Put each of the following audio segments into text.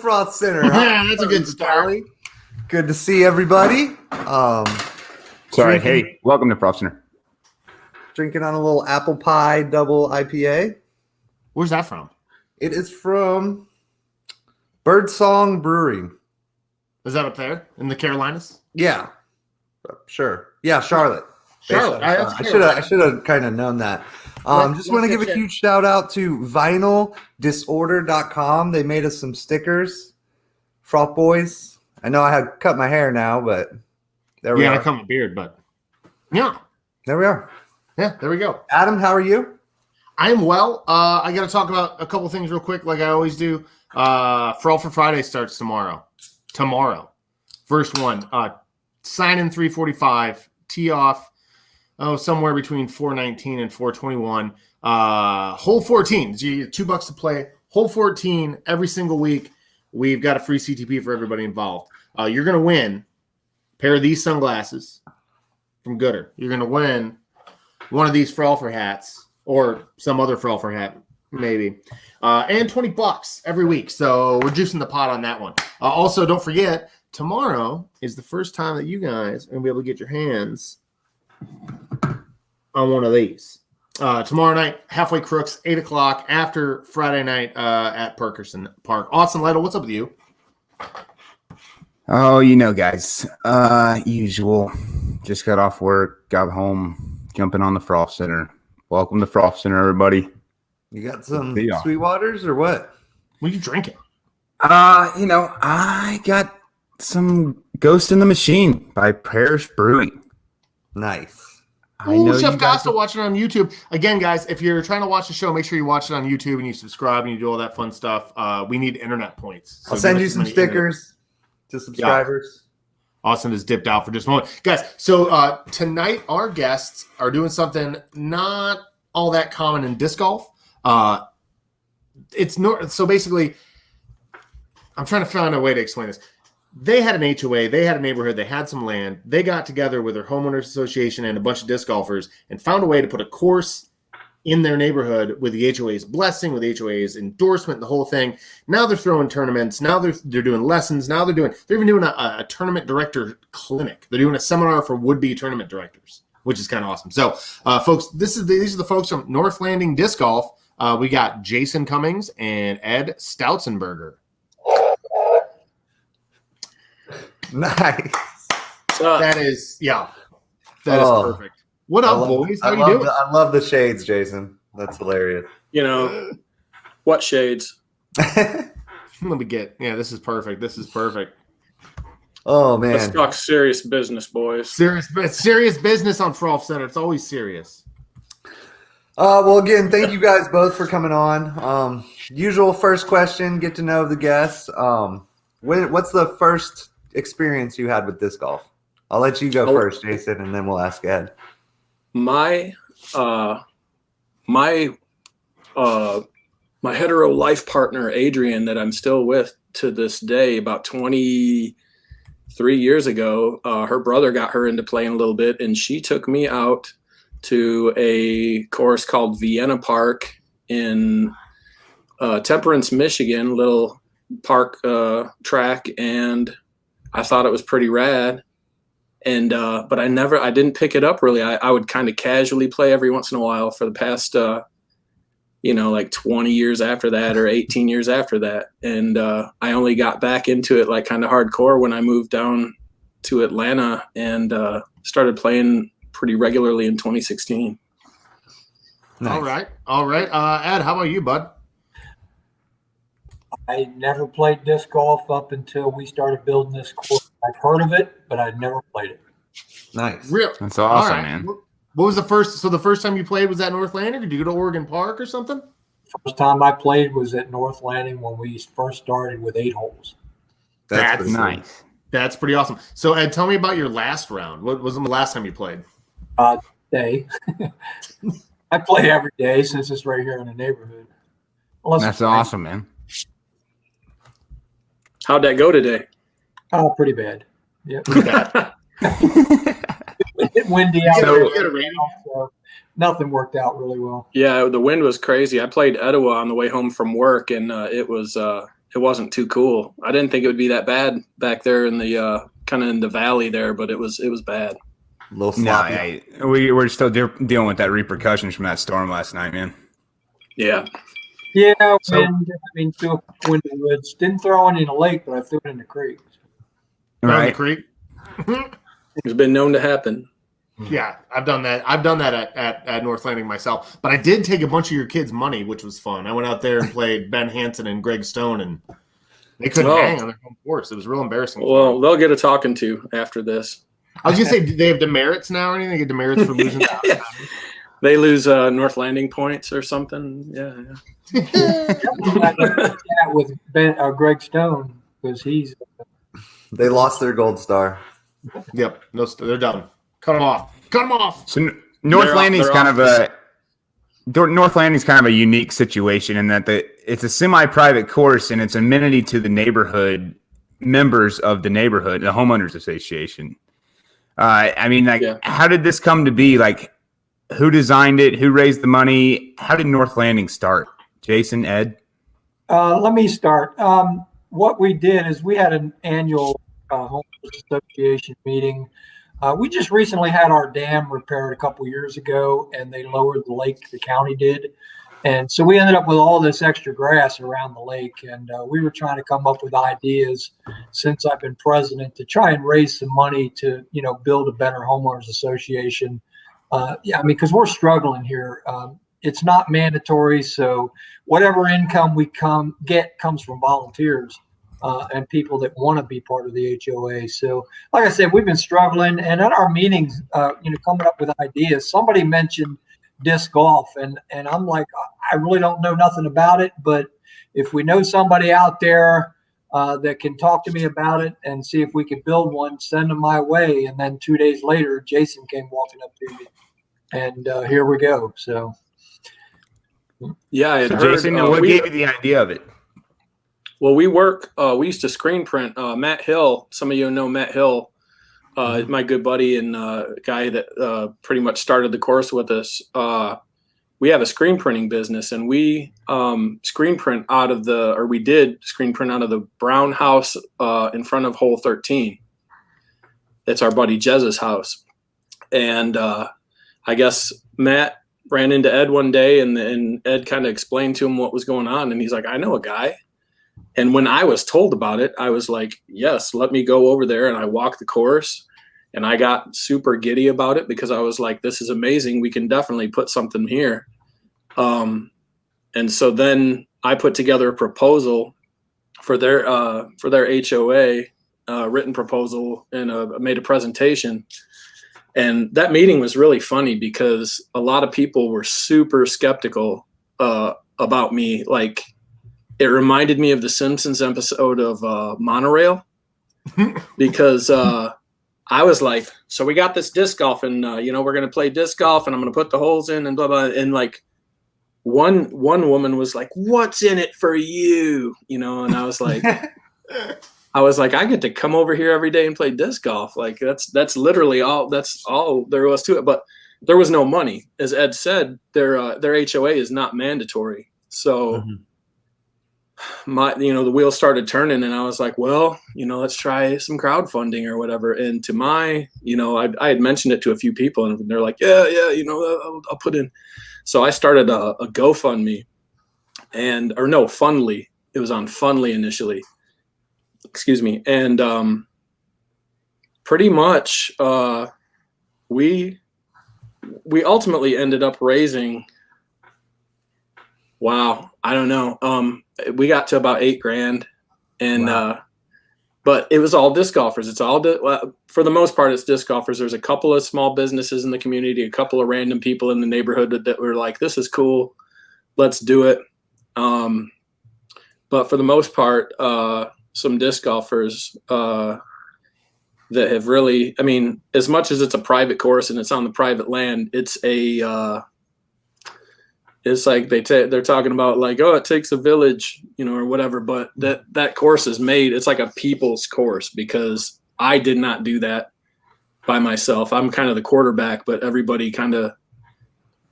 Frolfcenter. That's a good start. Good to see everybody. Sorry. Hey, welcome to Frolfcenter. Drinking on a little apple pie double IPA. Where's that from? It is from Birdsong Brewing. Is that up there in the Carolinas? Yeah, sure. Yeah, Charlotte. Charlotte. I should have kind of known that. Just want to give a huge shout out to vinyldisorder.com. They made us some stickers. Froth Boys. I know I had cut my hair now, but there we are. I cut my beard, but yeah. There we are. Yeah, there we go. Adam, how are you? I am well. I got to talk about a couple things real quick, like I always do. Frolfer Friday starts tomorrow. First one. Sign in 3:45. Tee off. Somewhere between 4:19 and 4:21. Hole 14. So you get $2 to play. Hole 14 every single week. We've got a free CTP for everybody involved. You're going to win a pair of these sunglasses from Gooder. You're going to win one of these Frolfer hats or some other Frolfer hat, maybe. And $20 every week. So we're juicing the pot on that one. Also, don't forget, tomorrow is the first time that you guys are going to be able to get your hands on one of these. Tomorrow night, Halfway Crooks, 8 o'clock after Friday night at Perkerson Park. Austin Lytle, what's up with you? Oh, guys. Usual. Just got off work, got home, jumping on the Frolfcenter. Welcome to Frolfcenter, everybody. You got some Sweetwaters or what? What are you drinking? I got some Ghost in the Machine by Parish Brewing. Nice. Chef Costa watching on YouTube. Again, guys, if you're trying to watch the show, make sure you watch it on YouTube and you subscribe and you do all that fun stuff. We need internet points. So I'll send you some stickers to subscribers. Yeah. Austin has dipped out for just a moment. Guys, so tonight our guests are doing something not all that common in disc golf. So basically, I'm trying to find a way to explain this. They had an HOA, they had a neighborhood, they had some land. They got together with their homeowners association and a bunch of disc golfers and found a way to put a course in their neighborhood with the HOA's blessing, with the HOA's endorsement, the whole thing. Now they're throwing tournaments. Now they're doing lessons. Now they're even doing a tournament director clinic. They're doing a seminar for would-be tournament directors, which is kind of awesome. So, folks, these are the folks from North Landing Disc Golf. We got Jason Cummings and Ed Stoutzenberger. Nice. That is perfect. What up, boys? How you doing? I love the shades, Jason. That's hilarious. What shades? Let me get. Yeah, this is perfect. Oh man, let's talk serious business, boys. Serious business on Frolfcenter. It's always serious. Well, again, thank you guys both for coming on. Usual first question: get to know the guests. What's the first experience you had with disc golf? I'll let you go first, Jason, and then we'll ask Ed. My hetero life partner, Adrian, that I'm still with to this day, about 23 years ago, her brother got her into playing a little bit, and she took me out to a course called Vienna Park in Temperance, Michigan, little park track, and I thought it was pretty rad. And but I didn't pick it up really. I would kind of casually play every once in a while for the past like 20 years after that, or 18 years after that. And I only got back into it like kind of hardcore when I moved down to Atlanta and started playing pretty regularly in 2016. Nice. All right. Ed, how about you, bud? I never played disc golf up until we started building this course. I've heard of it, but I'd never played it. Nice. Real. That's awesome, man. What was the first? So the first time you played was at North Landing? Did you go to Oregon Park or something? First time I played was at North Landing when we first started with 8 holes. That's nice. That's pretty awesome. So Ed, tell me about your last round. What was the last time you played? Day. I play every day since it's right here in the neighborhood. That's awesome, man. How'd that go today? Oh, pretty bad. Yeah. It's windy out there, so nothing worked out really well. Yeah, the wind was crazy. I played Etowah on the way home from work, and it was it wasn't too cool. I didn't think it would be that bad back there in the kind of in the valley there, but it was bad. A little No, sloppy. we're still dealing with that repercussions from that storm last night, man. Yeah. Yeah, So- wind. I mean, threw a couple in the woods. Didn't throw any in the lake, but I threw it in the creek. Down the Right. creek. It's been known to happen. Yeah, I've done that. I've done that at North Landing myself. But I did take a bunch of your kids' money, which was fun. I went out there and played Ben Hansen and Greg Stone, and they couldn't Oh. hang on their home course. It was real embarrassing. Well, they'll get a talking to after this. I was gonna say, do they have demerits now or anything? They get demerits for losing. They lose North Landing points or something. Yeah. Yeah, with Greg Stone because he's They lost their gold star. Yep, no, they're done. Cut them off. Cut them off. So North They're Landing's off- kind they're of North Landing's kind of a unique situation in that it's a semi-private course and it's amenity to the neighborhood members of the neighborhood, the homeowners association. I mean, like, Yeah. how did this come to be? Like, who designed it? Who raised the money? How did North Landing start? Jason, Ed? let me start. What we did is we had an annual homeowners association meeting. We just recently had our dam repaired a couple years ago, and they lowered the lake. The county did, and so we ended up with all this extra grass around the lake. And we were trying to come up with ideas since I've been president to try and raise some money to build a better homeowners association. Yeah, I mean, because we're struggling here. It's not mandatory, so whatever income we get comes from volunteers and people that want to be part of the HOA. So, like I said, we've been struggling, and at our meetings, coming up with ideas. Somebody mentioned disc golf, and I'm like, I really don't know nothing about it, but if we know somebody out there that can talk to me about it and see if we can build one, send them my way. And then 2 days later, Jason came walking up to me, and here we go. So. Yeah, I had So heard, Jason, what gave you the idea of it? Well, we used to screen print. Matt Hill, some of you know Matt Hill, my good buddy and guy that pretty much started the course with us. We have a screen printing business, and we did screen print out of the brown house in front of hole 13. It's our buddy Jez's house. And I guess Matt ran into Ed one day, and Ed kind of explained to him what was going on. And he's like, I know a guy. And when I was told about it, I was like, yes, let me go over there. And I walked the course, and I got super giddy about it because I was like, this is amazing. We can definitely put something here. And so then I put together a proposal for their HOA, written proposal, and made a presentation. And that meeting was really funny because a lot of people were super skeptical about me. Like, it reminded me of the Simpsons episode of Monorail because I was like, so we got this disc golf, and we're going to play disc golf, and I'm going to put the holes in and blah, blah. And like one woman was like, what's in it for you? And I was like, I get to come over here every day and play disc golf. Like that's literally all. That's all there was to it. But there was no money, as Ed said. Their HOA is not mandatory. So the wheels started turning, and I was like, well, let's try some crowdfunding or whatever. And to my, I had mentioned it to a few people, and they're like, yeah, I'll put in. So I started a GoFundMe, Fundly. It was on Fundly initially. Excuse me. And pretty much we ultimately ended up raising, wow, I don't know. We got to about $8,000, and Wow. but it was all disc golfers. It's all for the most part, it's disc golfers. There's a couple of small businesses in the community, a couple of random people in the neighborhood that were like, this is cool, let's do it. But for the most part, some disc golfers that have really, I mean, as much as it's a private course and it's on the private land, it's like they're talking about like, oh, it takes a village, or whatever. But that course is made. It's like a people's course because I did not do that by myself. I'm kind of the quarterback, but everybody kind of,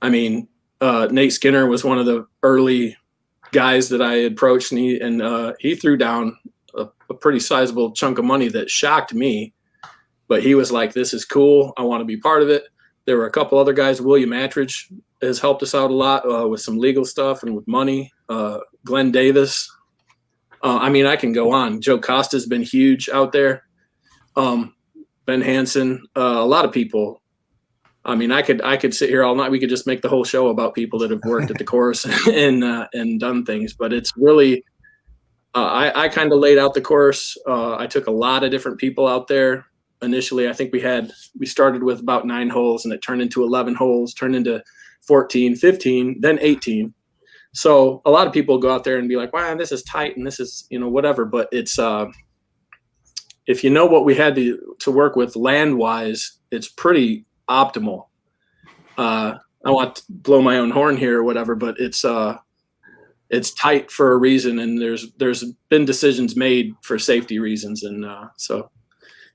I mean, Nate Skinner was one of the early guys that I approached, and he threw down a pretty sizable chunk of money that shocked me. But he was like, "This is cool. I want to be part of it." There were a couple other guys. William Attridge has helped us out a lot with some legal stuff and with money. Glenn Davis. I mean, I can go on. Joe Costa's been huge out there. Ben Hansen, a lot of people. I mean, I could sit here all night. We could just make the whole show about people that have worked at the course and done things. But it's really, I kind of laid out the course. I took a lot of different people out there. Initially, I think we started with about 9 holes, and it turned into 11 holes, turned into 14, 15, then 18. So a lot of people go out there and be like, wow, this is tight and this is, whatever. But it's, if you know what we had to work with land-wise, it's pretty optimal. I want to blow my own horn here or whatever, but it's tight for a reason. And there's been decisions made for safety reasons. And so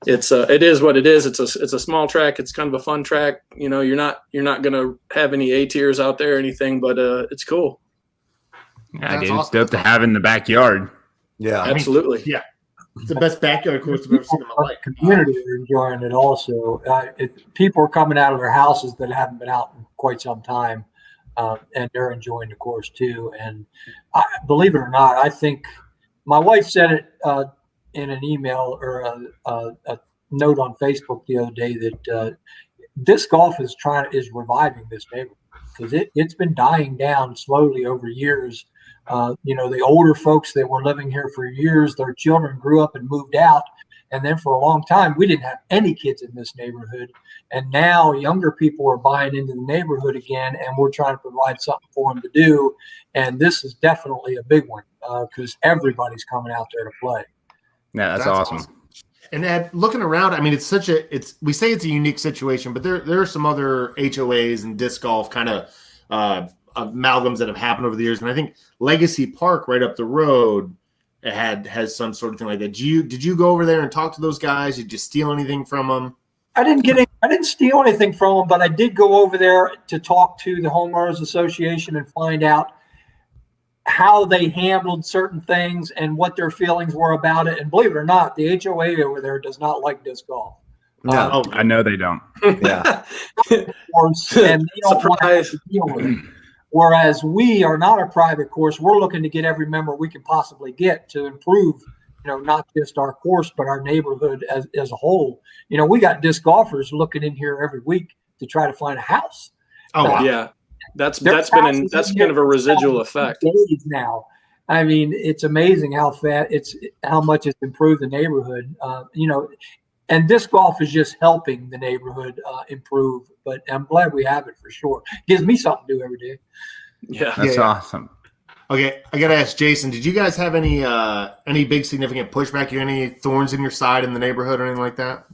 it is what it is. It's a small track. It's kind of a fun track. You're not going to have any A tiers out there or anything, but it's cool. Yeah, dude, it's dope to have in the backyard. Yeah, absolutely. Yeah, it's the best backyard course I've ever seen in my life. Community are enjoying it also. People are coming out of their houses that haven't been out in quite some time, and they're enjoying the course too. And believe it or not, I think my wife said it in an email or a note on Facebook the other day that disc golf is reviving this neighborhood because it's been dying down slowly over years. The older folks that were living here for years, their children grew up and moved out. And then for a long time, we didn't have any kids in this neighborhood. And now younger people are buying into the neighborhood again, and we're trying to provide something for them to do. And this is definitely a big one because everybody's coming out there to play. Yeah, that's awesome. And Ed, looking around, I mean, we say it's a unique situation, but there are some other HOAs and disc golf kind of amalgams that have happened over the years. And I think Legacy Park right up the road has some sort of thing like that. Did you go over there and talk to those guys? Did you steal anything from them? I didn't steal anything from them, but I did go over there to talk to the homeowners association and find out how they handled certain things and what their feelings were about it. And believe it or not, the HOA over there does not like disc golf. No, I know they don't. Yeah. And they don't want to have to deal with it. Whereas we are not a private course. We're looking to get every member we can possibly get to improve, not just our course, but our neighborhood as a whole. We got disc golfers looking in here every week to try to find a house. Oh, wow. Yeah. That's kind of a residual effect. Now, I mean, it's amazing how much it's improved the neighborhood. And disc golf is just helping the neighborhood improve. But I'm glad we have it for sure. Gives me something to do every day. Yeah, that's awesome. Okay, I gotta ask Jason. Did you guys have any big significant pushback? You any thorns in your side in the neighborhood or anything like that?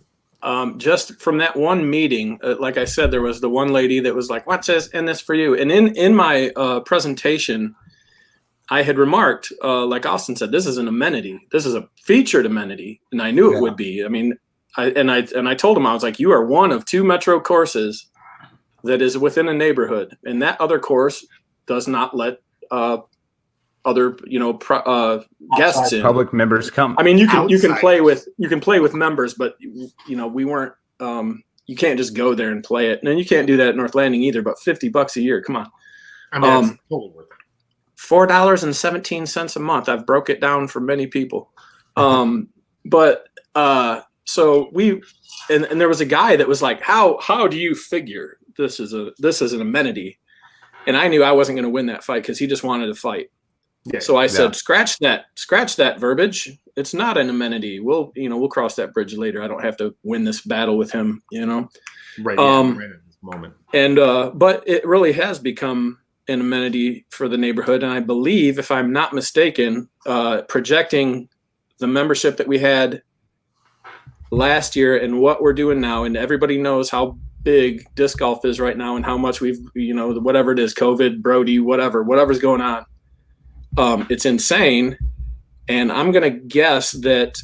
Just from that one meeting, like I said, there was the one lady that was like, "What's this in this for you?" And in my presentation, I had remarked, like Austin said, this is an amenity. This is a featured amenity, and I knew it would be. I mean, I told him, I was like, you are one of 2 metro courses that is within a neighborhood, and that other course does not let other guests in. Public members come. I mean, you can play with members, but we weren't. You can't just go there and play it, and then you can't do that at North Landing either. But $50 a year, come on. I mean, it's totally worth it. $4.17 a month. I've broke it down for many people. So and there was a guy that was like, how do you figure this is an amenity? And I knew I wasn't going to win that fight because he just wanted to fight. Yeah, so I said, scratch that verbiage. It's not an amenity. We'll cross that bridge later. I don't have to win this battle with him, Right. Right at this moment. And, but it really has become an amenity for the neighborhood. And I believe, if I'm not mistaken, projecting the membership that we had last year and what we're doing now, and everybody knows how big disc golf is right now and how much we've, whatever it is, COVID, Brody, whatever's going on. It's insane. And I'm going to guess that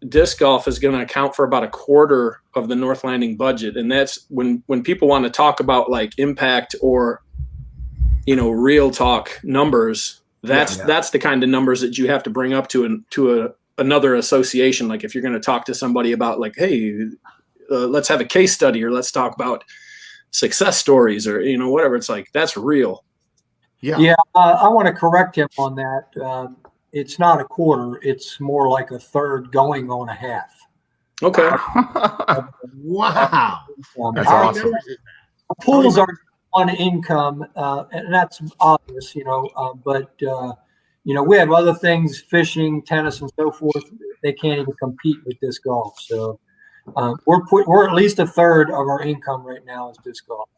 disc golf is going to account for about 1/4 of the North Landing budget. And that's when people want to talk about like impact or, real talk numbers, That's the kind of numbers that you have to bring up to another association. Like if you're going to talk to somebody about like, hey, let's have a case study, or let's talk about success stories, or whatever. It's like that's real. Yeah. I want to correct him on that. It's not a quarter; it's more like a third going on a half. Okay. Wow. That's awesome. Pools are on income, and that's obvious, but we have other things, fishing, tennis, and so forth. They can't even compete with disc golf. So we're at least a third of our income right now is disc golf.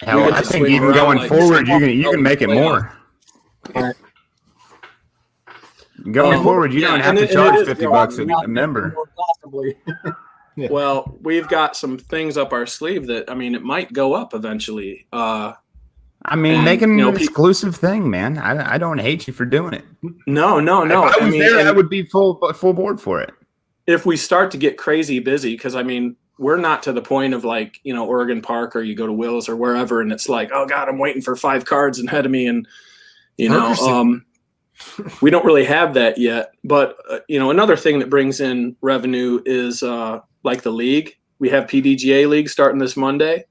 Hell, I think even going forward, you can make it more. Right. Going forward, you don't have to charge $50 a member. Possibly. Yeah. Well, we've got some things up our sleeve that it might go up eventually. Make an exclusive thing, man. I don't hate you for doing it. No. If I was there, I would be full board for it. If we start to get crazy busy, because we're not to the point of like Oregon Park, or you go to Will's or wherever, and it's like, oh God, I'm waiting for 5 cards ahead of me, and we don't really have that yet. But another thing that brings in revenue is like the league. We have PDGA league starting this Monday.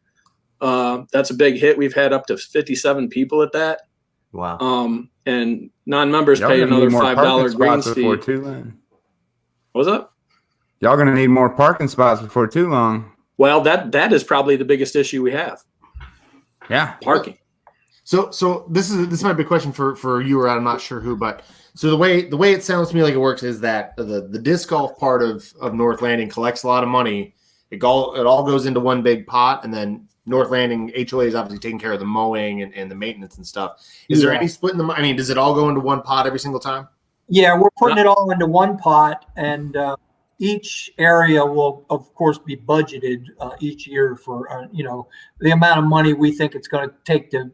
That's a big hit. We've had up to 57 people at that. Wow. And non-members pay another $5 greens fee. What's up? Y'all gonna need more parking spots before too long. Well, that is probably the biggest issue we have. Yeah, parking. So this might be a question for you, or I'm not sure who, but so the way it sounds to me like it works is that the disc golf part of North Landing collects a lot of money. It all goes into one big pot, and then North Landing HOA is obviously taking care of the mowing and the maintenance and stuff. Is there any split in the? Does it all go into one pot every single time? Yeah, we're putting it all into one pot, and each area will, of course, be budgeted each year for the amount of money we think it's going to take to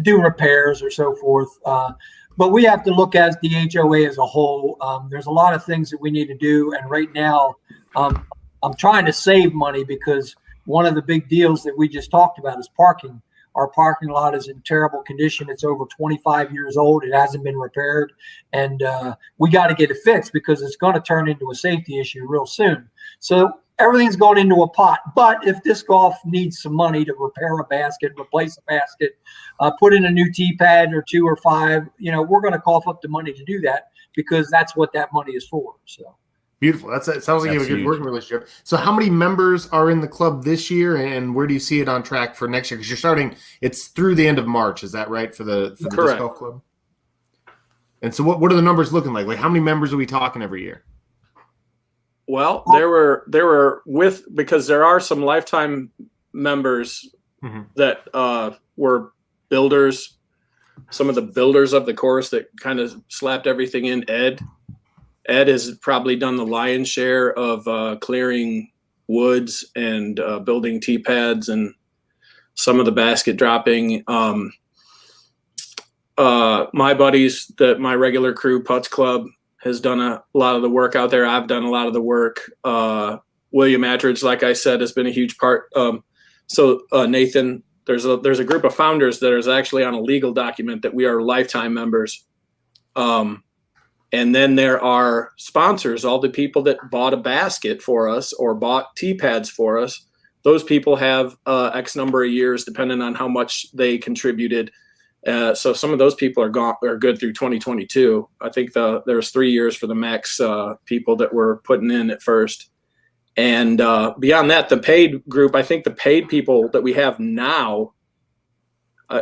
do repairs or so forth. But we have to look at the HOA as a whole. There's a lot of things that we need to do, and right now, I'm trying to save money because one of the big deals that we just talked about is parking. Our parking lot is in terrible condition. It's over 25 years old. It hasn't been repaired. And we got to get it fixed because it's going to turn into a safety issue real soon. So everything's going into a pot. But if disc golf needs some money to repair a basket, replace a basket, put in a new tee pad or 2 or 5, we're going to cough up the money to do that because that's what that money is for. So. Beautiful. It sounds like you have a good working relationship. So how many members are in the club this year, and where do you see it on track for next year? Because you're starting, it's through the end of March. Is that right for the disc golf club? And so what are the numbers looking like? Like how many members are we talking every year? Well, there were because there are some lifetime members that were builders, some of the builders of the course that kind of slapped everything in. Ed has probably done the lion's share of clearing woods and building tee pads and some of the basket dropping. My buddies, my regular crew, Putts Club, has done a lot of the work out there. I've done a lot of the work. William Attridge, like I said, has been a huge part. So Nathan, there's a group of founders that is actually on a legal document that we are lifetime members. And then there are sponsors, all the people that bought a basket for us or bought tee pads for us. Those people have X number of years, depending on how much they contributed. So some of those people are good through 2022. I think there's 3 years for the max people that were putting in at first. And beyond that, the paid group, I think the paid people that we have now,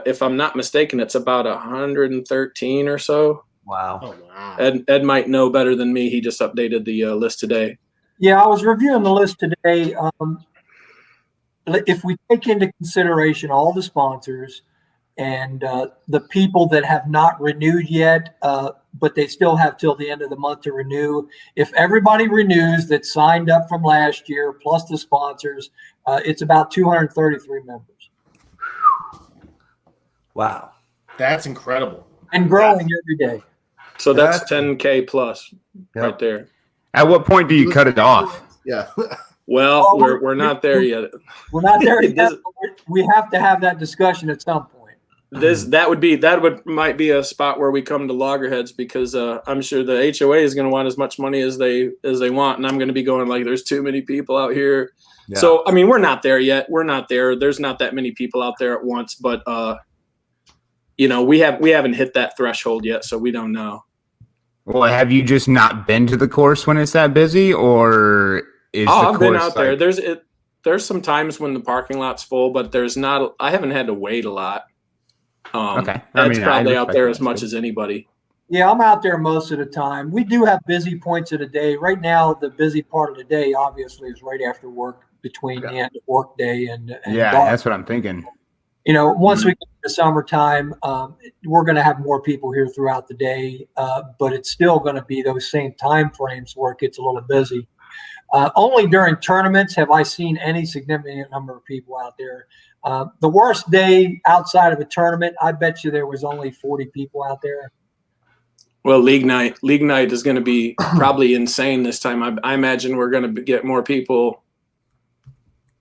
if I'm not mistaken, it's about 113 or so. Wow. Oh, wow. Ed might know better than me. He just updated the list today. Yeah, I was reviewing the list today. If we take into consideration all the sponsors and the people that have not renewed yet, but they still have till the end of the month to renew, if everybody renews that signed up from last year, plus the sponsors, it's about 233 members. Wow. That's incredible. And growing every day. So that's 10K plus right there. At what point do you cut it off? Yeah. Well, we're not there yet. We're not there yet. We have to have that discussion at some point. that might be a spot where we come to loggerheads, because I'm sure the HOA is going to want as much money as they want, and I'm going to be going like, there's too many people out here. Yeah. So I mean, we're not there yet. We're not there. There's not that many people out there at once, but we haven't hit that threshold yet, so we don't know. Well, have you just not been to the course when it's that busy, or is the I've been course out there. There's some times when the parking lot's full, but I haven't had to wait a lot. Okay. That's probably out there as respect much that. as anybody. Yeah, I'm out there most of the time. We do have busy points of the day. Right now, the busy part of the day, obviously, is right after work, between the end of work day and Yeah, dark. that's what I'm thinking. Once we get to summertime, we're going to have more people here throughout the day, but it's still going to be those same time frames where it gets a little busy. Only during tournaments have I seen any significant number of people out there. The worst day outside of a tournament, I bet you there was only 40 people out there. Well, league night is going to be probably insane this time. I imagine we're going to get more people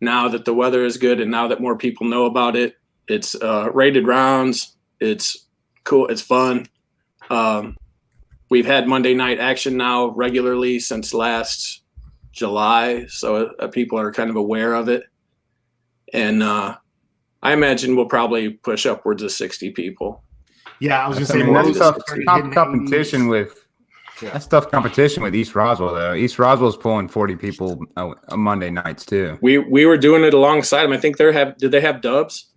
now that the weather is good, and now that more people know about it. It's rated rounds. It's cool. It's fun. We've had Monday night action now regularly since last July, so people are kind of aware of it. And I imagine we'll probably push upwards of 60 people. Yeah, I was going to I say mean, most that's of tough competition with East Roswell, though. East Roswell's pulling 40 people on Monday nights too. We were doing it alongside them. I think did they have dubs?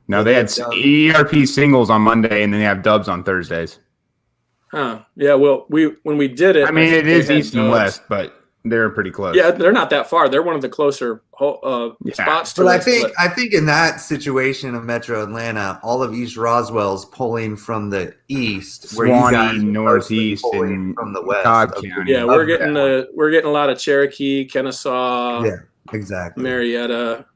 No, they had ERP singles on Monday, and then they have dubs on Thursdays. Huh. Yeah. Well, when we did it, I mean, it is East and dubs. West, but they're pretty close. Yeah, they're not that far. They're one of the closer spots to But us. I think in that situation of Metro Atlanta, all of East Roswell's pulling from the east, where you Swanee, guys are northeast, pulling and from the west. Cobb of- County. Yeah, we're getting a lot of Cherokee, Kennesaw, Yeah, exactly. Marietta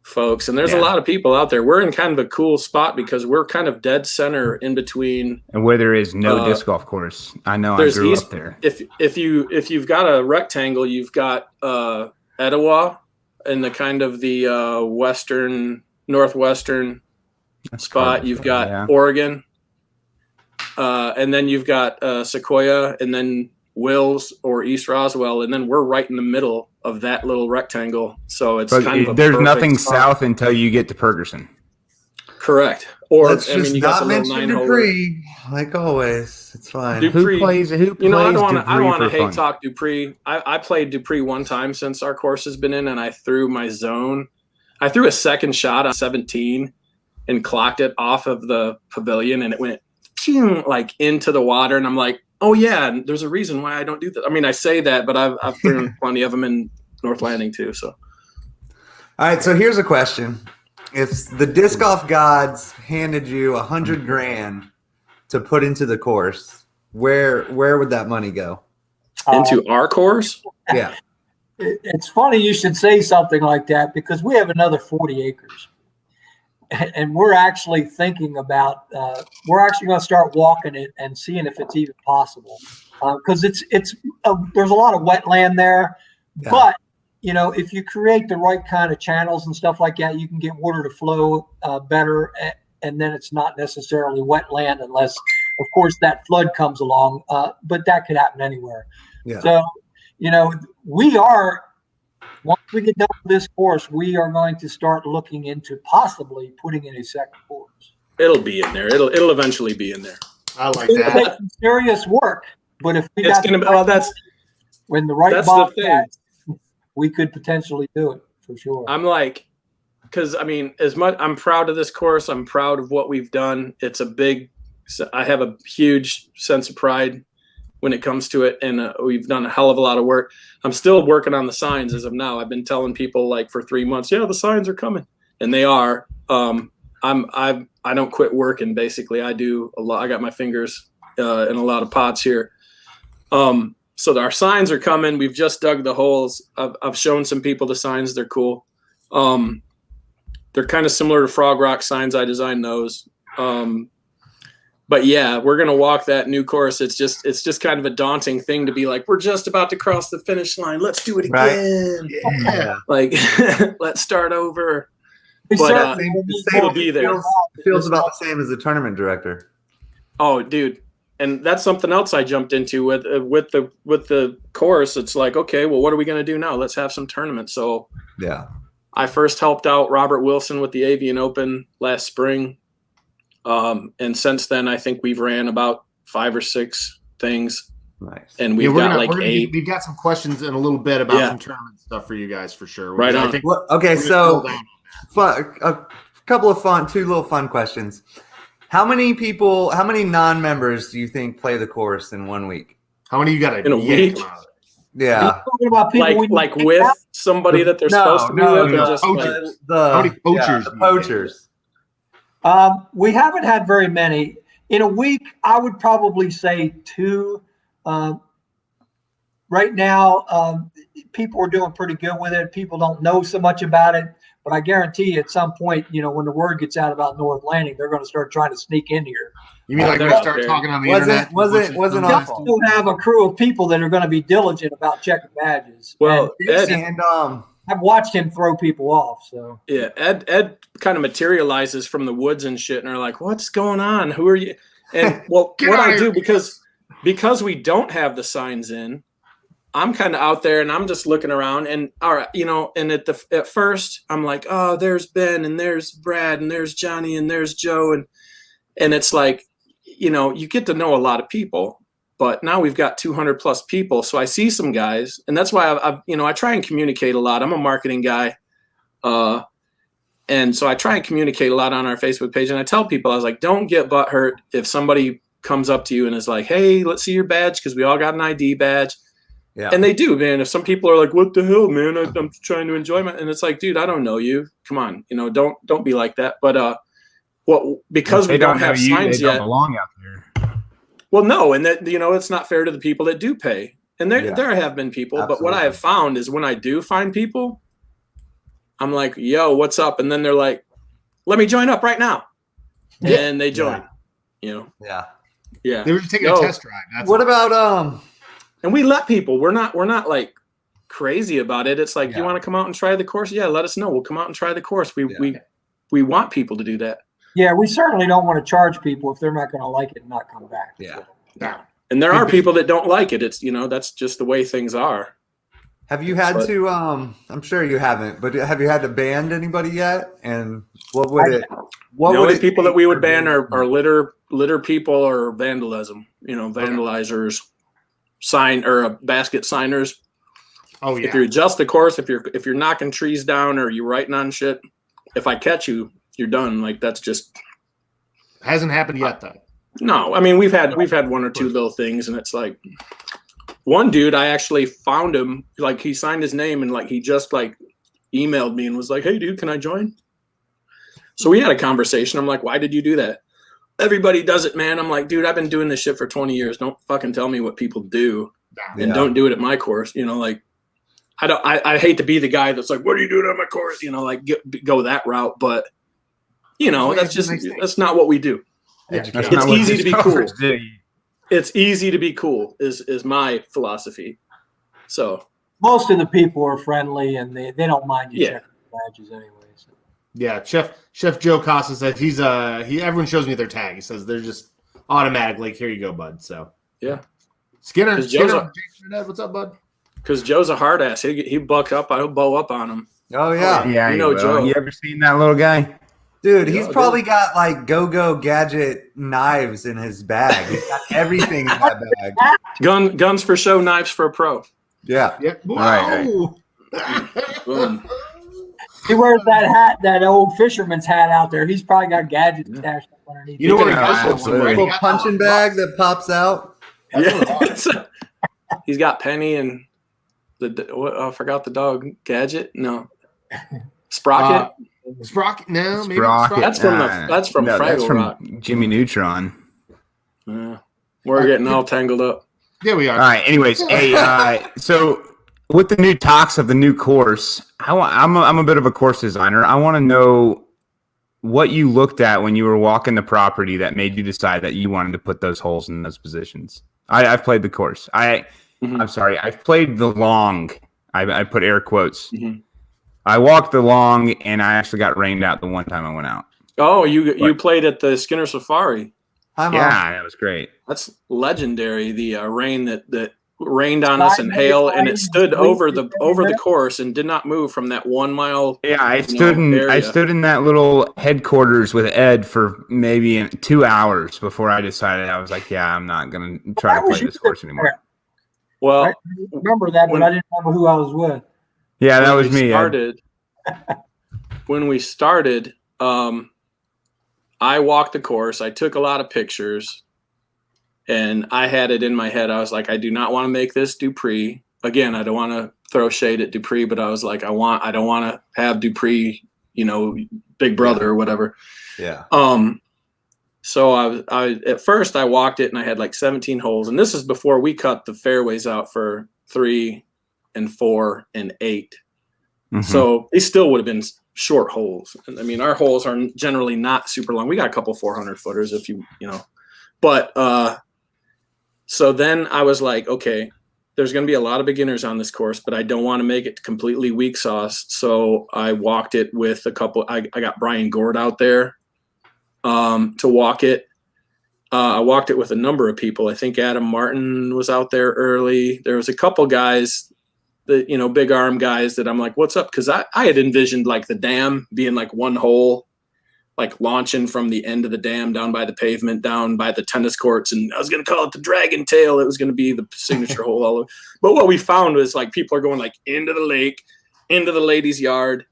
folks, and there's a lot of people out there. We're in kind of a cool spot because we're kind of dead center in between. And where there is no disc golf course. I know, I There's grew east, up there. If you've got a rectangle, you've got Etowah in the kind of the northwestern spot. You've got Oregon, and then you've got Sequoia, and then Wills or East Roswell, and then we're right in the middle of that little rectangle. So it's kind of there's nothing south until you get to Ferguson. Correct. Or Let's just you got not the little mention 9-holer. Dupree, like always. It's fine. Dupree. Who plays I don't want to Dupree for hate fun? talk Dupree. I played Dupree one time since our course has been in, and I threw my zone. I threw a second shot on 17 and clocked it off of the pavilion, and it went like into the water. And I'm like, oh yeah, and there's a reason why I don't do that. I mean, I say that, but I've thrown plenty of them in North Landing too. So, All right, so here's a question: if the disc golf gods handed you $100,000 to put into the course, where would that money go? into our course, Yeah, It's funny you should say something like that because we have another 40 acres. And we're actually thinking about, we're actually going to start walking it and seeing if it's even possible. Because there's a lot of wetland there. Yeah. But, if you create the right kind of channels and stuff like that, you can get water to flow better. And then it's not necessarily wetland unless, of course, that flood comes along. But that could happen anywhere. yeah. So, once we get done with this course, we are going to start looking into possibly putting in a second course. it'll be in there. It'll eventually be in there. I like It's gonna that. take some serious work, but if we It's got gonna be. Well, that's when the right the ball thing. we could potentially do it for sure. I'm like, because I mean, as much I'm proud of this course. I'm proud of what we've done. I have a huge sense of pride when it comes to it, and we've done a hell of a lot of work. I'm still working on the signs as of now. I've been telling people like for 3 months, yeah, the signs are coming, and they are. I don't quit working. Basically, I do a lot. I got my fingers in a lot of pots here. So our signs are coming. We've just dug the holes. I've shown some people the signs. They're cool. They're kind of similar to Frog Rock signs. I designed those. But yeah, we're gonna walk that new course. It's just kind of a daunting thing to be like, we're just about to cross the finish line. Let's do it again. Yeah. Like, let's start over. We But, certainly Same- need same- more be there. it feels about the same as a tournament director. Oh, dude, and that's something else I jumped into with the course. It's like, okay, well, what are we going to do now? Let's have some tournaments. So Yeah. I first helped out Robert Wilson with the Avian Open last spring, and since then I think we've ran about 5 or 6 things, Nice. and we've got like 8. We've got some questions in a little bit about Yeah. some tournament stuff for you guys for sure. Right I on. think Well, okay, we're gonna so drill down. a couple of two little fun questions. How many non-members do you think play the course in 1 week? How many you got In a week? Yeah. talking about people we Like need with out. somebody that they're supposed to be with, or just like, Poachers. The How many poachers the do you think? poachers. We haven't had very many. In a week, I would probably say 2. Right now, people are doing pretty good with it. People don't know so much about it, but I guarantee you at some point, when the word gets out about North Landing, they're going to start trying to sneak in here. You mean like they're we out start there. talking on the Wasn't- internet? wasn't We awful. still have a crew of people that are going to be diligent about checking badges. Well, And Ed- And I've watched him throw people off. So yeah, Ed kind of materializes from the woods and shit, and are like, "What's going on? Who are you?" And well, Get what out I of do here. because we don't have the signs in, I'm kind of out there and I'm just looking around, and all right, and at first I'm like, "Oh, there's Ben and there's Brad and there's Johnny and there's Joe," and it's like, you get to know a lot of people. But now we've got 200 plus people. So I see some guys, and that's why I try and communicate a lot. I'm a marketing guy. And so I try and communicate a lot on our Facebook page. And I tell people, I was like, don't get butthurt if somebody comes up to you and is like, hey, let's see your badge, because we all got an ID badge. yeah. And they do, man. If some people are like, what the hell, man? I'm trying to enjoy and it's like, dude, I don't know you. Come on. Don't be like that. But because we don't have signs they don't yet. belong out there. Well, no, and that it's not fair to the people that do pay, and there Yeah. there have been people. But what I Absolutely. have found is when I do find people, I'm like, "Yo, what's up?" And then they're like, "Let me join up right now," and they join. Yeah. Yeah. They were just taking No. a test drive. That's What all. about And we let people. We're not like crazy about it. It's like, Yeah. you want to come out and try the course? Yeah, let us know. We'll come out and try the course. Yeah. We want people to do that. yeah, we certainly don't want to charge people if they're not going to like it and not come back. Yeah. No. And there are people that don't like it. It's that's just the way things are. Have you had But- to I'm sure you haven't, but have you had to ban anybody yet? And what would it The would only it people take that we would for ban ban- are litter people or vandalism. Vandalizers, sign or basket signers. Oh yeah. If you adjust the course, if you're knocking trees down or you're writing on shit, if I catch you, you're done. Like, that's just Hasn't happened yet though. no. I mean, we've had 1 or 2 little things, and it's like one dude. I actually found him. Like, he signed his name and like he just like emailed me and was like, "Hey, dude, can I join?" So we had a conversation. I'm like, "Why did you do that?" Everybody does it, man. I'm like, dude, I've been doing this shit for 20 years. Don't fucking tell me what people do, and Yeah. don't do it at my course. Like, I hate to be the guy that's like, "What are you doing on my course?" Like, go that route, but that's not what we do. That's It's not what easy to be discoveries cool. do. It's easy to be cool is my philosophy. So Most of the people are friendly and they don't mind you Yeah. checking badges anyway. So. Yeah, Chef Joe Costa says everyone shows me their tag. He says they're just automatic, like, here you go, bud. So Yeah. Skinner, 'Cause Joe's what's up, bud? because Joe's a hard ass, he buck up. I'll bow up on him. Oh yeah. Yeah, You you know will. Joe. You ever seen that little guy? Dude, Yeah, he's I probably got like go-go gadget knives in his bag. He's got everything in that bag. Guns for show, knives for a pro. Yeah. Yeah. Right, Whoa. Boom. He wears that hat, that old fisherman's hat out there. He's probably got gadgets Yeah. stashed up underneath. You know what he Yeah, does? absolutely. Little punching bag that pops out. Yeah. He's got Penny and I forgot the dog. Gadget? No. Sprocket? Sprocket? No, maybe Sprocket. That's from No, that's Fraggle from Rock. Jimmy Neutron. Yeah. We're getting all tangled up. Yeah, we are. All right. Anyways, hey, so with the new talks of the new course, I'm a bit of a course designer. I want to know what you looked at when you were walking the property that made you decide that you wanted to put those holes in those positions. I've played the course. I'm sorry. I've played the long. I put air quotes. Mhm. I walked along, and I actually got rained out the one time I went out. Oh, you played at the Skinner Safari. Hi, Mom. Yeah, that was great. That's legendary. The rain that rained on us and hail, and it stood over the course and did not move from that 1 mile. Yeah, I stood in that little headquarters with Ed for maybe 2 hours before I decided I was like, yeah, I'm not gonna try to play this course anymore. Well, I remember that, but I didn't remember who I was with. Yeah, that was me. When we started, I walked the course. I took a lot of pictures, and I had it in my head. I was like, I do not want to make this Dupree. Again, I don't want to throw shade at Dupree, but I was like, I don't want to have Dupree, big brother or whatever. Yeah. So I at first I walked it and I had like 17 holes, and this is before we cut the fairways out for 3 and 4 and 8. Mm-hmm. So they still would have been short holes. I mean, our holes are generally not super long. We got a couple 400 footers but so then I was like, okay, there's going to be a lot of beginners on this course, but I don't want to make it completely weak sauce. So I walked it with a couple. I got Brian Gord out there to walk it. I walked it with a number of people. I think Adam Martin was out there early. There was a couple guys that, big arm guys that I'm like, what's up? Because I had envisioned like the dam being like one hole, like launching from the end of the dam down by the pavement, down by the tennis courts. And I was going to call it the Dragon Tail. It was going to be the signature hole all over. But what we found was like people are going like into the lake, into the ladies' yard,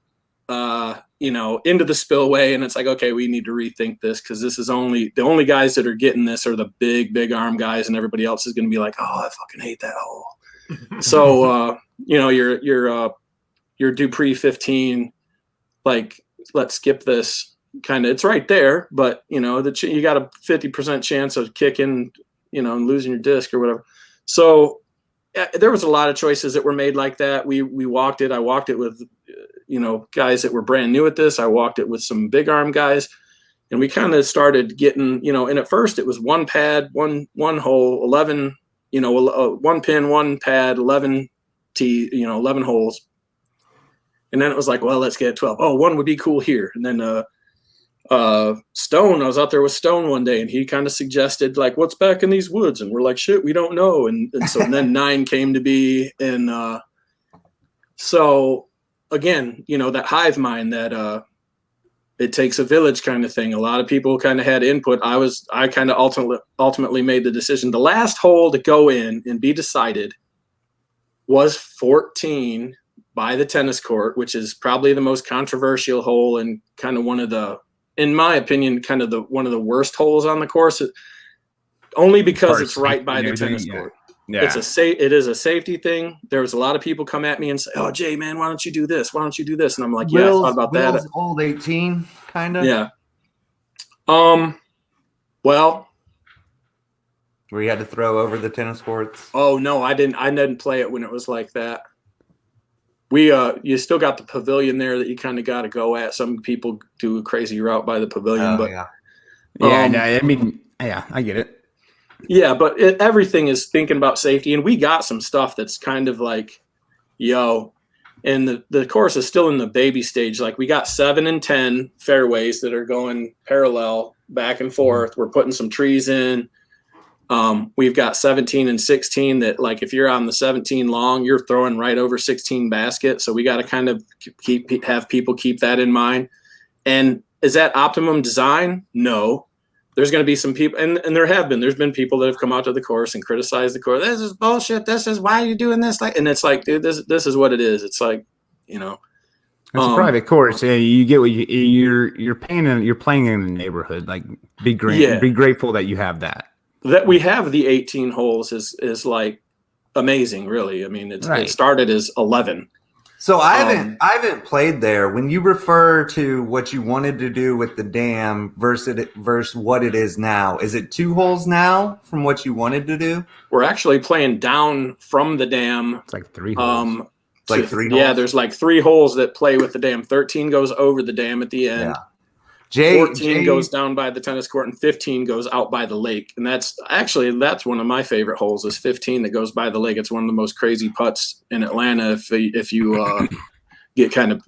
into the spillway. And it's like, okay, we need to rethink this, because this is the only guys that are getting this are the big arm guys, and everybody else is going to be like, oh, I fucking hate that hole. So, your Dupree 15, like, let's skip this. Kind of, it's right there, but you got a 50% chance of kicking, and losing your disc or whatever. So there was a lot of choices that were made like that. We walked it. I walked it with, guys that were brand new at this. I walked it with some big arm guys, and we kind of started getting, and at first it was one pad, one hole, 11, one pin, one pad, 11 tee, 11 holes. And then it was like, well, let's get 12. Oh, one would be cool here. And then, Stone, I was out there with Stone one day, and he kind of suggested like, what's back in these woods? And we're like, shit, we don't know. And so then 9 came to be. And so again, that hive mind, that it takes a village kind of thing. A lot of people kind of had input. I kind of ultimately made the decision. The last hole to go in and be decided was 14 by the tennis court, which is probably the most controversial hole and kind of one of the, in my opinion, kind of one of the worst holes on the course, only because it's right by the tennis court. Yeah. It is a safety thing. There was a lot of people come at me and say, "Oh, Jay, man, why don't you do this? Why don't you do this?" And I'm like, "Yeah, I thought about that." Old 18, kind of. Yeah. Well, where you had to throw over the tennis courts. Oh no, I didn't play it when it was like that. You still got the pavilion there that you kind of got to go at. Some people do a crazy route by the pavilion, but I get it. Yeah, but everything is thinking about safety, and we got some stuff that's kind of like, and the course is still in the baby stage. Like we got 7 and 10 fairways that are going parallel back and forth. We're putting some trees in. We've got 17 and 16 that, like, if you're on the 17 long, you're throwing right over 16 basket. So we got to kind of have people keep that in mind. And is that optimum design? No. There's going to be some people, and there's been people that have come out to the course and criticized the course. This is bullshit. This is why are you doing this? And it's like, dude, this is what it is. It's like, It's a private course. Yeah, you get what you're paying. You're playing in the neighborhood. Like, be grateful that you have that. That we have the 18 holes is like amazing, really. I mean, it started as 11. So I haven't played there. When you refer to what you wanted to do with the dam versus what it is now, is it 2 holes now from what you wanted to do? We're actually playing down from the dam. It's like 3 holes. It's like 3 holes? Yeah, there's like 3 holes that play with the dam. 13 goes over the dam at the end. Yeah. 14 goes down by the tennis court, and 15 goes out by the lake. And that's one of my favorite holes, is 15 that goes by the lake. It's one of the most crazy putts in Atlanta if you get kind of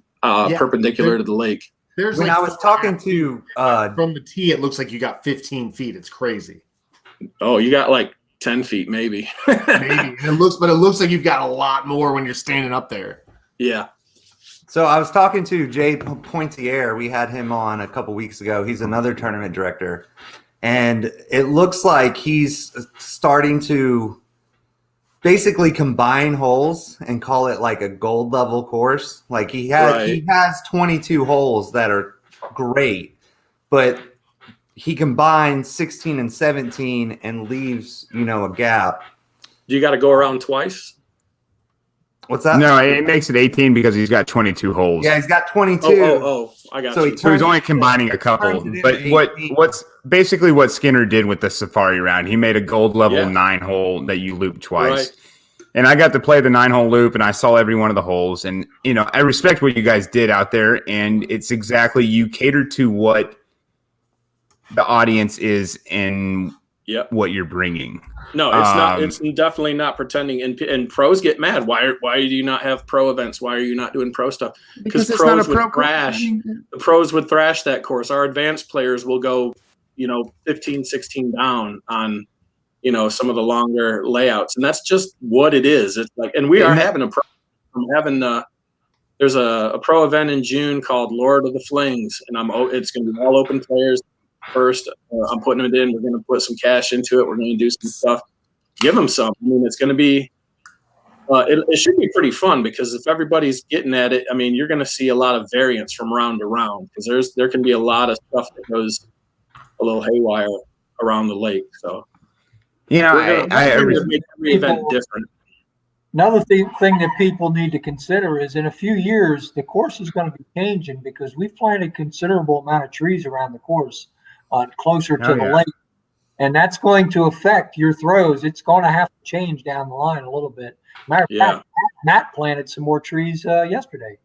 perpendicular to the lake. There's When like I was talking to from the tee, it looks like you got 15 feet. It's crazy. Oh, you got like 10 feet, maybe. Maybe. It looks like you've got a lot more when you're standing up there. Yeah. So I was talking to Jay Pointier. We had him on a couple weeks ago. He's another tournament director. And it looks like he's starting to basically combine holes and call it like a gold level course. Like he has 22 holes that are great, but he combines 16 and 17 and leaves, a gap. You got to go around twice? What's that? No, it makes it 18 because he's got 22 holes. Yeah, he's got 22. Oh, I got you. So he's only combining a couple. But what's basically what Skinner did with the Safari round, he made a gold level 9-hole that you loop twice. Right. And I got to play the 9-hole loop, and I saw every one of the holes. And, I respect what you guys did out there, and it's exactly you cater to what the audience is and what you're bringing. No, it's not. It's definitely not pretending. And pros get mad. Why do you not have pro events? Why are you not doing pro stuff? Because pros would thrash. The pros would thrash that course. Our advanced players will go, 15, 16 down on, some of the longer layouts, and that's just what it is. It's like, and we are having a pro. I'm having there's a pro event in June called Lord of the Flings, and it's going to be all open players. First, I'm putting it in. We're going to put some cash into it. We're going to do some stuff. Give them some. I mean, it's going to be. It should be pretty fun because if everybody's getting at it, I mean, you're going to see a lot of variance from round to round because there can be a lot of stuff that goes a little haywire around the lake. So, I make every event different. Another thing that people need to consider is in a few years, the course is going to be changing because we've planted a considerable amount of trees around the course closer to the lake. And that's going to affect your throws. It's going to have to change down the line a little bit. Matter of fact, Matt planted some more trees yesterday.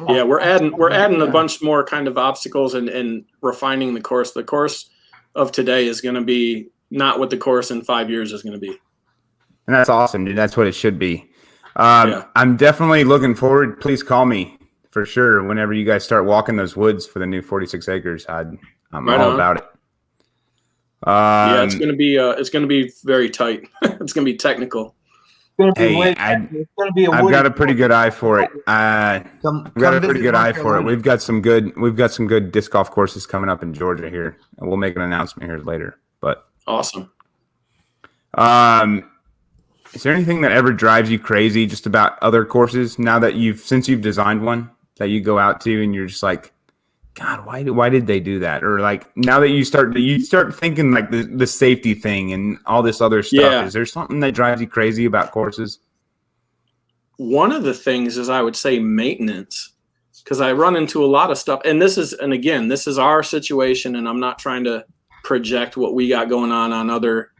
Yeah, we're adding a bunch more kind of obstacles and refining the course. The course of today is going to be not what the course in 5 years is going to be. And that's awesome, dude. That's what it should be. I'm definitely looking forward. Please call me for sure whenever you guys start walking those woods for the new 46 acres. I'm all about it. It's gonna be very tight. It's gonna be technical. I've got a pretty good eye for it. We've got some good disc golf courses coming up in Georgia here, and we'll make an announcement here later. But awesome. Is there anything that ever drives you crazy just about other courses now that since you've designed one that you go out to and you're just like, God, why did they do that? Or like now that you start thinking like the safety thing and all this other stuff, is there something that drives you crazy about courses? One of the things is I would say maintenance, because I run into a lot of stuff, and this is our situation, and I'm not trying to project what we got going on other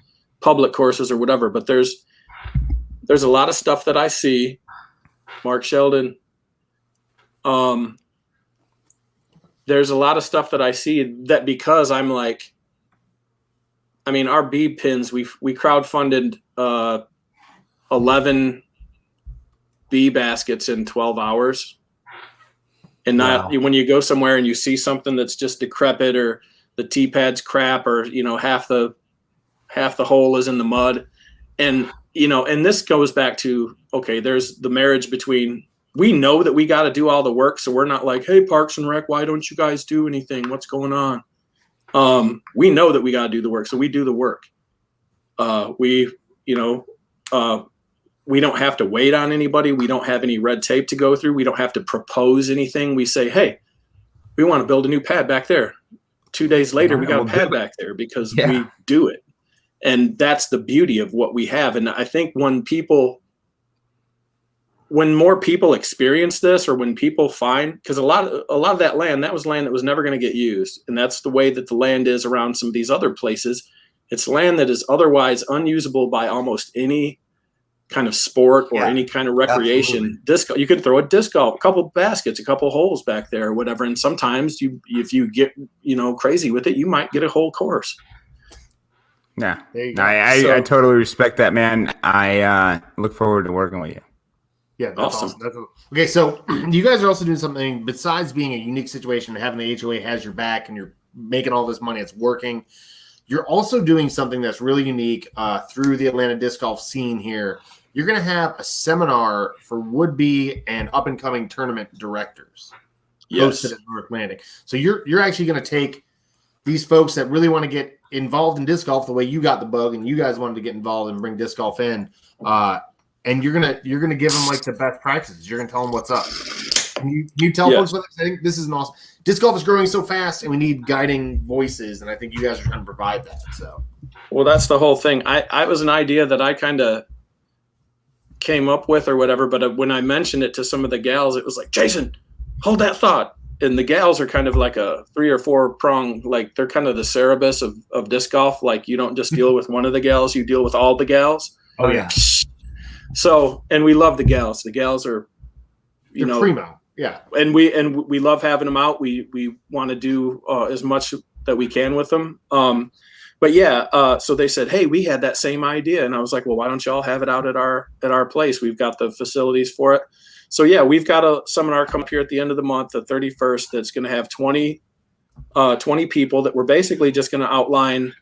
public courses or whatever, but there's a lot of stuff that I see, Mark Sheldon. There's a lot of stuff that I see that because I'm like, I mean, our bead pins, we crowdfunded 11 bee baskets in 12 hours. And when you go somewhere and you see something that's just decrepit or the tee pad's crap or, half the hole is in the mud. And, and this goes back to, okay, there's the marriage between, we know that we got to do all the work. So we're not like, hey, Parks and Rec, why don't you guys do anything? What's going on? We know that we got to do the work. So we do the work. We don't have to wait on anybody. We don't have any red tape to go through. We don't have to propose anything. We say, hey, we want to build a new pad back there. 2 days later, we got a pad back there because we do it. And that's the beauty of what we have. And I think when more people experience this, or when people find, because a lot of that land, that was land that was never going to get used. And that's the way that the land is around some of these other places. It's land that is otherwise unusable by almost any kind of sport or any kind of recreation. You can throw a disc golf, a couple baskets, a couple holes back there or whatever. And sometimes if you get, crazy with it, you might get a whole course. Yeah. I totally respect that, man. I look forward to working with you. Yeah, that's Awesome. Okay, so you guys are also doing something besides being a unique situation and having the HOA has your back and you're making all this money, it's working. You're also doing something that's really unique through the Atlanta disc golf scene here. You're going to have a seminar for would-be and up-and-coming tournament directors hosted at North Landing. So you're actually going to take these folks that really want to get involved in disc golf the way you got the bug and you guys wanted to get involved and bring disc golf in, and you're gonna give them like the best practices. You're gonna tell them what's up. Can you tell folks what I think this is an awesome. Disc golf is growing so fast, and we need guiding voices, and I think you guys are trying to provide that. So, well, that's the whole thing. I was an idea that I kind of came up with or whatever, but when I mentioned it to some of the gals, it was like, Jason, hold that thought. And the gals are kind of like a 3 or 4 prong, like they're kind of the Cerebus of disc golf. Like you don't just deal with one of the gals, you deal with all the gals. Oh yeah. So, and we love the gals. The gals are, you know, primo. Yeah. And we love having them out. We want to do as much that we can with them. But yeah, so they said, hey, we had that same idea. And I was like, well, why don't y'all have it out at our place? We've got the facilities for it. So yeah, we've got a seminar come up here at the end of the month, the 31st, that's going to have 20 people that we're basically just going to outline.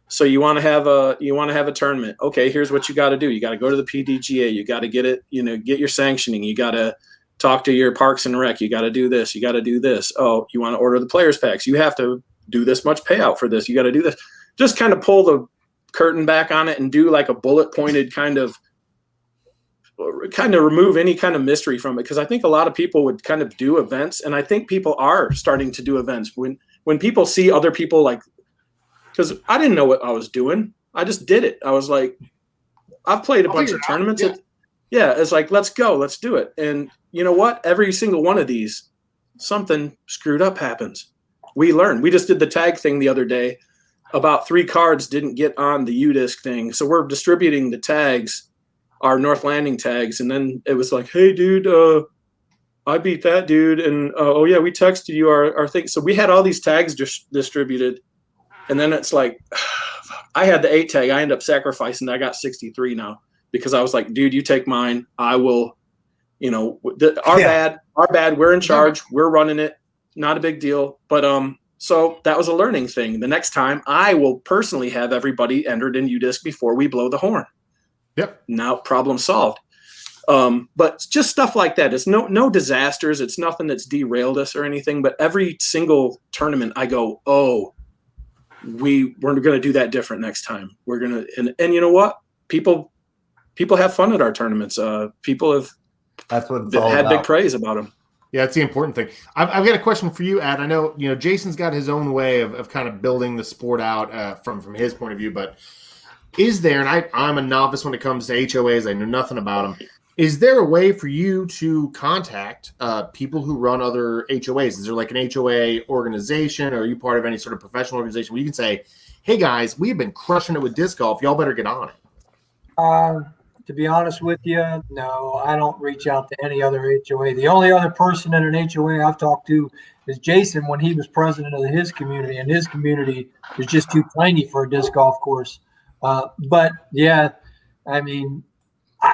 So you want to have a tournament. Okay, here's what you got to do. You got to go to the PDGA. You got to get it, get your sanctioning. You got to talk to your Parks and Rec. You got to do this. You got to do this. Oh, you want to order the players packs. You have to do this much payout for this. You got to do this. Just kind of pull the curtain back on it and do like a bullet pointed kind of remove any kind of mystery from it. Because I think a lot of people would kind of do events, and I think people are starting to do events when people see other people like. Because I didn't know what I was doing. I just did it. I was like, I've played a bunch of tournaments. Yeah, it's like, let's go. Let's do it. And you know what? Every single one of these, something screwed up happens. We learn. We just did the tag thing the other day. About 3 cards didn't get on the UDisc thing. So we're distributing the tags, our North Landing tags. And then it was like, hey, dude, I beat that dude. And, oh, yeah, we texted you our thing. So we had all these tags distributed. And then it's like, I had the 8 tag. I ended up sacrificing. I got 63 now because I was like, dude, you take mine. I will, our bad. We're in charge. We're running it. Not a big deal. But so that was a learning thing. The next time I will personally have everybody entered in UDisc before we blow the horn. Yep. Now problem solved. But just stuff like that. It's no disasters. It's nothing that's derailed us or anything. But every single tournament I go, oh, we're going to do that different next time. We're going to, and you know what? People have fun at our tournaments. People have that's what it's had big praise about them. Yeah, that's the important thing. I've got a question for you, Ad. I know, Jason's got his own way of kind of building the sport out from his point of view, but is there, and I'm a novice when it comes to HOAs, I know nothing about them. Is there a way for you to contact people who run other HOAs? Is there like an HOA organization, or are you part of any sort of professional organization where you can say, hey guys, we've been crushing it with disc golf. Y'all better get on it. To be honest with you, no, I don't reach out to any other HOA. The only other person in an HOA I've talked to is Jason when he was president of his community, and his community was just too tiny for a disc golf course. But yeah, I mean,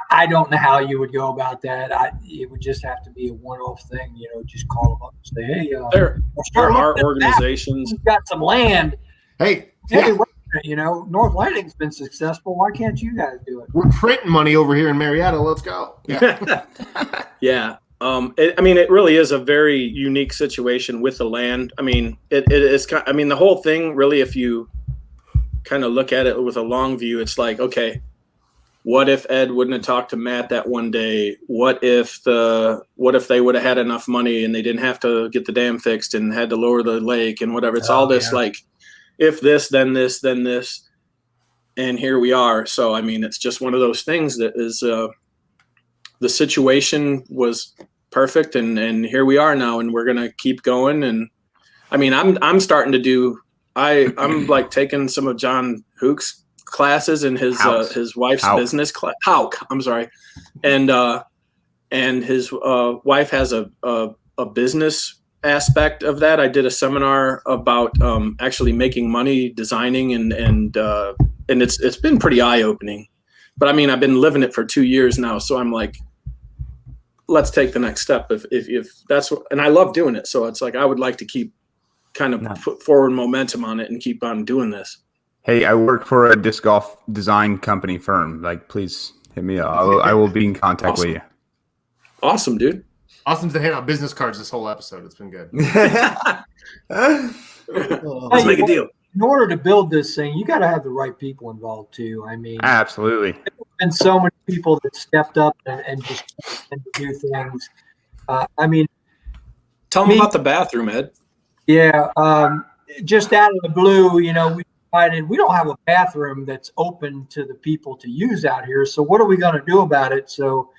I don't know how you would go about that. It would just have to be a one-off thing, just call them up and say, hey, there are organizations. We've got some land. Hey, North Landing's been successful. Why can't you guys do it? We're printing money over here in Marietta. Let's go. Yeah. Yeah. It really is a very unique situation with the land. I mean, it is. I mean, the whole thing really, if you kind of look at it with a long view, it's like, okay, what if Ed wouldn't have talked to Matt that one day? What if they would have had enough money and they didn't have to get the dam fixed and had to lower the lake and whatever? It's all this like, if this, then this, then this, and here we are. So, I mean, it's just one of those things that is, the situation was perfect, and here we are now, and we're going to keep going. And I mean, I'm starting to do, I'm like taking some of John Hook's classes in his wife's business class. I'm sorry. And his wife has a business aspect of that. I did a seminar about actually making money designing, and it's been pretty eye-opening. But I mean, I've been living it for 2 years now, so I'm like, let's take the next step. If that's what, and I love doing it. So it's like, I would like to keep kind of put forward momentum on it and keep on doing this. Hey, I work for a disc golf design company firm. Like, please hit me up. I will be in contact with you. Awesome, dude. Austin's to hand out business cards this whole episode. It's been good. Let's make a deal. In order to build this thing, you got to have the right people involved too. I mean, Absolutely. there's been so many people that stepped up and just do things. I mean, Tell them about the bathroom, Ed. yeah, just out of the blue, we decided we don't have a bathroom that's open to the people to use out here. So what are we going to do about it? So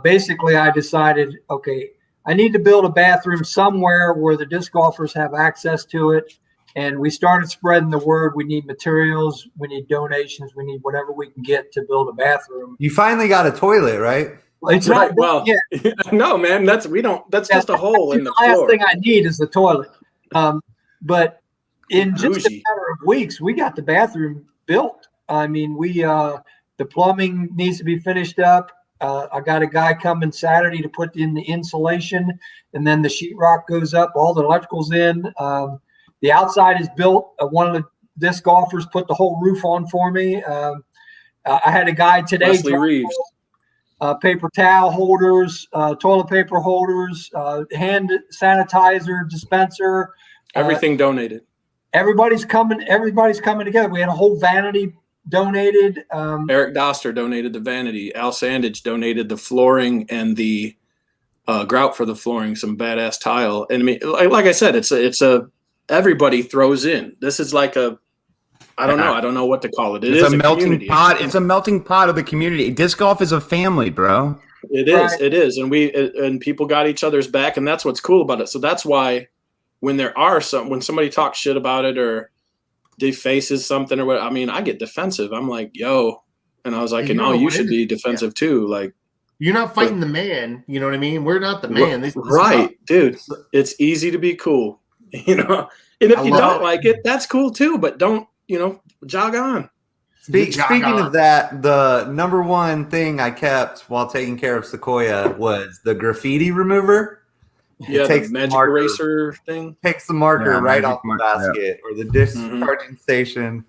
basically, I decided, okay, I need to build a bathroom somewhere where the disc golfers have access to it. And we started spreading the word. We need materials. We need donations. We need whatever we can get to build a bathroom. You finally got a toilet, right? It's Right. not Well, yet. no, man, that's just a hole in the last floor. thing I need is the toilet. But in just a Bougie. matter of weeks, we got the bathroom built. I mean, the plumbing needs to be finished up. I got a guy coming Saturday to put in the insulation, and then the sheetrock goes up. All the electrical's in. The outside is built. One of the disc golfers put the whole roof on for me. I had a guy today. Wesley Reeves. Paper towel holders, toilet paper holders, hand sanitizer dispenser. Everything donated. Everybody's coming together. We had a whole vanity donated. Eric Doster donated the vanity. Al Sandage donated the flooring and the grout for the flooring, some badass tile. And I mean, like I said, it's a everybody throws in. This is like I don't know what to call it. It's is a melting community. pot. It's a melting pot of the community. Disc golf is a family, bro. It is. And people got each other's back, and that's what's cool about it. So that's why when when somebody talks shit about it or defaces something or what, I mean, I get defensive. I'm like, yo. And I was like, you should be defensive too. Like, You're not fighting the man. You know what I mean? We're not the man. This right, dude. It's easy to be cool, And if you don't like it, that's cool too. But don't, jog on. Speaking of that, the number one thing I kept while taking care of Sequoia was the graffiti remover. Yeah, takes the magic marker. eraser thing. Takes the marker right magic off the marker, basket or the discharging station.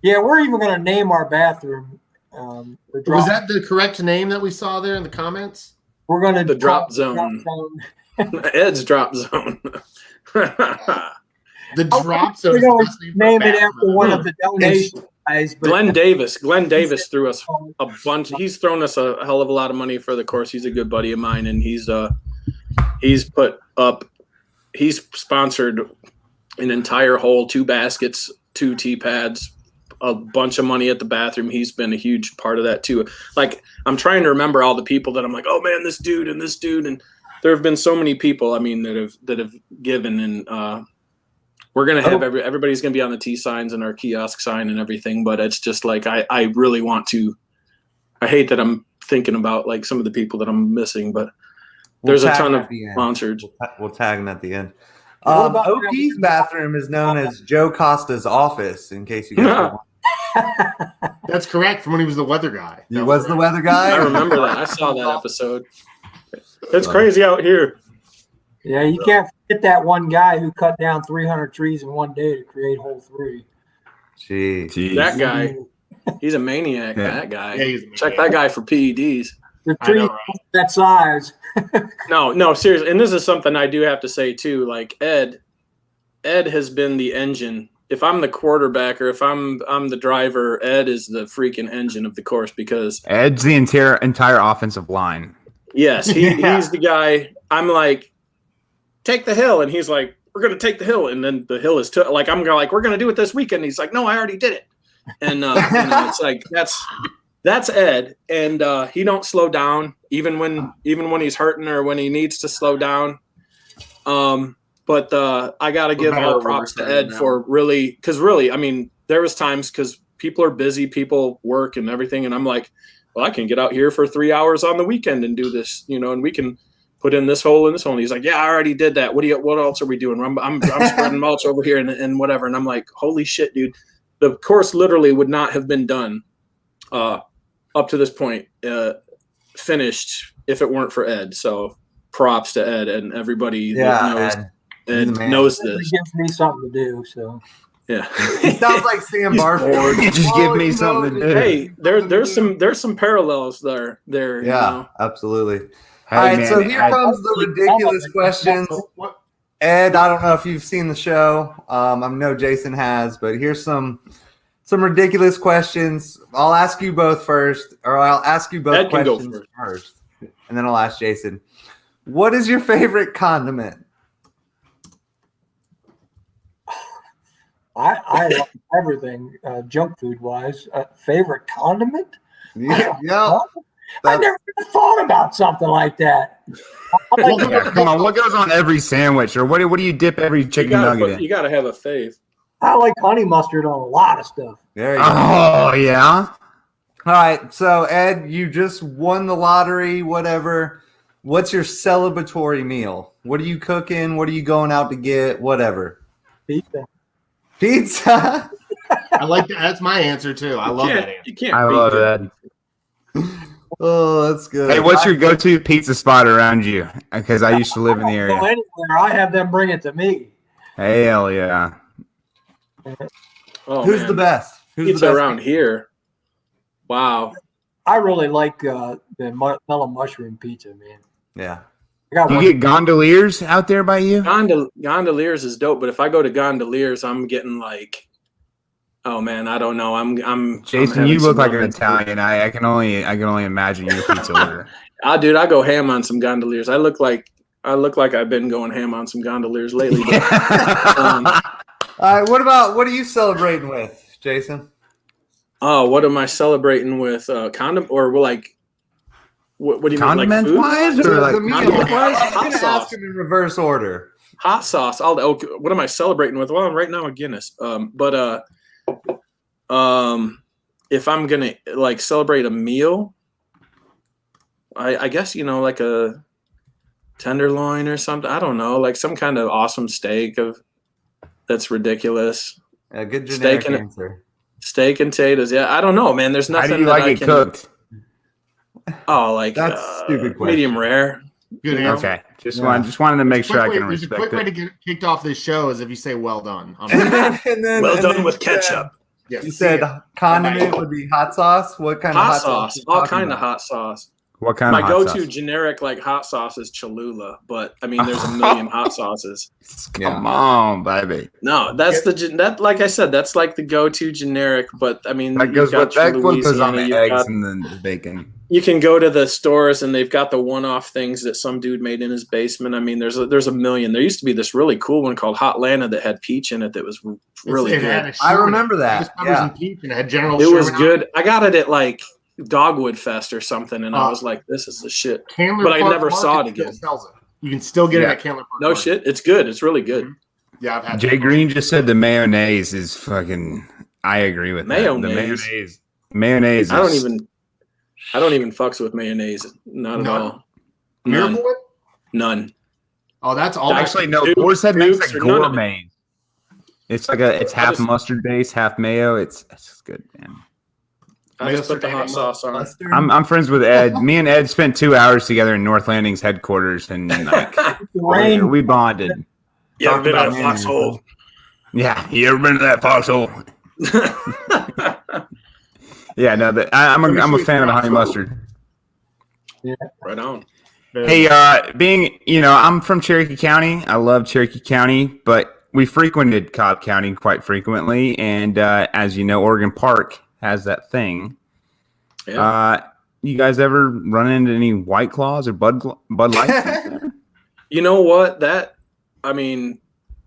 Yeah, we're even going to name our bathroom. Was that the correct name that we saw there in the comments? We're going to The drop zone. Ed's drop zone. The drop zone. We're going to name it after one of the donation guys. But Glenn Davis threw us a bunch. He's thrown us a hell of a lot of money for the course. He's a good buddy of mine, and he's sponsored an entire hole, 2 baskets, 2 tee pads, a bunch of money at the bathroom. He's been a huge part of that too. Like, I'm trying to remember all the people that I'm like, oh man, this dude, and there have been so many people. I mean, that have given, and we're gonna have everybody's gonna be on the tee signs and our kiosk sign and everything. But it's just like I really want to. I hate that I'm thinking about like some of the people that I'm missing, but there's a ton of sponsors. We'll tag them at the end. OP's bathroom is known as Joe Costa's office, in case you guys don't. That's correct. From when he was the weather guy. He was the weather guy? I remember that. I saw that episode. It's crazy out here. Yeah, you can't forget that one guy who cut down 300 trees in one day to create hole 3. Jeez. That guy, he's a maniac. Yeah. That guy. Yeah, he's a maniac. Check that guy for PEDs. The I tree know, right? that size. No, seriously. And this is something I do have to say too. Like Ed has been the engine. If I'm the quarterback or if I'm the driver, Ed is the freaking engine of the course because Ed's the entire offensive line. yes, he's the guy. I'm like, take the hill, and he's like, we're gonna take the hill, and then the hill is like I'm going like we're gonna do it this weekend. And he's like, no, I already did it, and it's like that's Ed, and he don't slow down even when he's hurting or when he needs to slow down. But I got to give all props to Ed for really, I mean, there was times because people are busy, people work and everything. And I'm like, well, I can get out here for 3 hours on the weekend and do this, and we can put in this hole and this hole. And he's like, yeah, I already did that. What else are we doing? I'm spreading mulch over here and whatever. And I'm like, holy shit, dude. The course literally would not have been done up to this point, finished if it weren't for Ed. So props to Ed and everybody that knows. Ed. Ed knows It this. gives me something to do. So Yeah. It sounds like Sam He's Barkley. bored. You just give me something to do. Hey, there's some parallels there. Yeah, You know? absolutely. Hey, All right, man, so here comes the ridiculous questions. What? Ed, I don't know if you've seen the show. I know Jason has, but here's some ridiculous questions. I'll ask you both first, or I'll ask you both Ed can go questions first, and then I'll ask Jason. What is your favorite condiment? I like everything junk food wise. Favorite condiment? Yeah, I never even thought about something like that. I like- Yeah, come on, what goes on every sandwich, or what do you dip every chicken nugget in? You gotta have a fave. I like honey mustard on a lot of stuff. there you go. Oh yeah. All right, so Ed, you just won the lottery, whatever. What's your celebratory meal? What are you cooking? What are you going out to get? Whatever. Pizza. Pizza? I like that. That's my answer too. I love that answer. You can't. I beat love good that. Oh, that's good. Hey, what's your go-to pizza spot around you? Because I used to live in the Go area. anywhere, I have them bring it to me. Hell yeah. Oh, Who's man. the best? Who's Pizza the best around here? Wow. I really like the mellow mushroom pizza, man. Yeah. I got Do one. you get gondoliers out there by you? Gondoliers is dope, but if I go to Gondoliers, I'm getting like, oh man, I don't know. I'm Jason, having you look some like an moments. Italian. I can only imagine your pizza order. Dude, I go ham on some Gondoliers. I look like I've been going ham on some Gondoliers lately. But, All right, what are you celebrating with, Jason? oh, what am I celebrating with? Condom or like? What do you Condiment mean? Like wise, food? or like The meal. condiment wise? I'm Hot gonna sauce. ask him in reverse order. Hot sauce. What am I celebrating with? Well, right now a Guinness. If I'm gonna like celebrate a meal, I guess like a tenderloin or something. I don't know, like some kind of awesome steak that's ridiculous. A good generic Steak and- answer. Steak and potatoes. Yeah, I don't know, man. There's how nothing. do you that like I it can, cooked? Oh, like That's a stupid question. medium rare. Good answer. Okay, just wanted to make sure I can There's a respect quick way to it. get kicked off this show is if you say well done. And then, Well and done then with you said- ketchup. Yeah, You see said ya. condiment Bye-bye. would be hot sauce. What kind of Hot hot sauce. are you All talking kind of about? hot sauce. What kind My of hot go-to sauce? generic like hot sauce is Cholula, but I mean, there's a million hot sauces. Come on, baby. No, that's that. Like I said, that's like the go-to generic. But I mean, That you've goes got with that one goes on Louisiana, the you've eggs got- and the bacon. You can go to the stores and they've got the one-off things that some dude made in his basement. I mean, there's a million. There used to be this really cool one called Hot Lana that had peach in it that was really It had good. a I Sherman. remember that, It was peppers yeah. and peach, and it had General It was Sherman good. I got it at like Dogwood Fest or something, and I was like, "This is the shit." Candler But I Park never saw Market it again. still sells it. You can still get Yeah. it at Candler Park No Market. shit, it's good. It's really good. Yeah, I've had Jay that. Green just said the mayonnaise is fucking. I agree with that. The Mayonnaise. mayonnaise. I don't is- even fucks with mayonnaise. Not at None? all. Miracle None. Whip? None. Oh, that's all. Actually, no. Duke- Boar's Head makes Dukes a or none of it. gourmet. It's like it's half mustard base, half mayo. It's good, man. I just put the hot sauce on. Mustard? I'm friends with Ed. Me and Ed spent 2 hours together in North Landing's headquarters, and like Rain. we bonded. You ever Talk been about in a mayonnaise, foxhole? Yeah, you ever been to that foxhole? Yeah, no, I'm a fan of the honey mustard. Right on. Hey, being I'm from Cherokee County. I love Cherokee County, but we frequented Cobb County quite frequently, and as you know, Oregon Park has that thing. Yeah. You guys ever run into any White Claws or Bud Lights? You know what? I mean,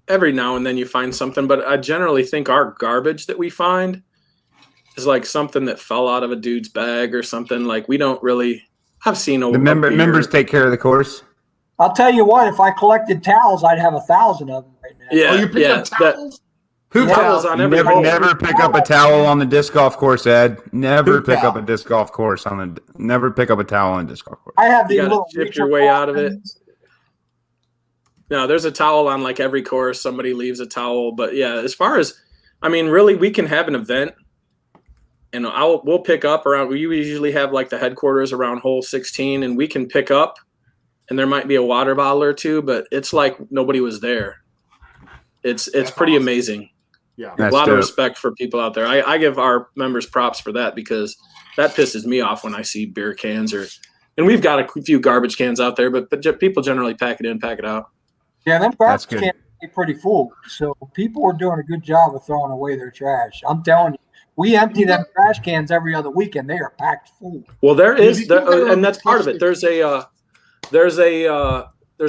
every now and then you find something, but I generally think our garbage that we find is like something that fell out of a dude's bag or something. Like we don't really. I've seen The members take care of the course. I'll tell you what, if I collected towels, I'd have 1,000 of them right now. Yeah, Oh, you picked up towels? Poop towels towels. on every hole. Never pick up a towel on the disc golf course, Ed. Never Poop pick towel. up a disc golf course never pick up a towel on a disc golf course. I have these You gotta little chip your way out of it. No, there's a towel on like every course. Somebody leaves a towel, but yeah, as far as I mean, really, we can have an event and we'll pick up around. We usually have like the headquarters around hole 16, and we can pick up, and there might be a water bottle or two, but it's like nobody was there. It's pretty awesome. Amazing. Yeah, A lot of respect for people out there. I give our members props for that, because that pisses me off when I see beer cans and we've got a few garbage cans out there, but people generally pack it in, pack it out. Yeah, them garbage cans are pretty full. So people are doing a good job of throwing away their trash. I'm telling you, we empty them trash cans every other week, and they are packed full. Well, and that's part of it. There's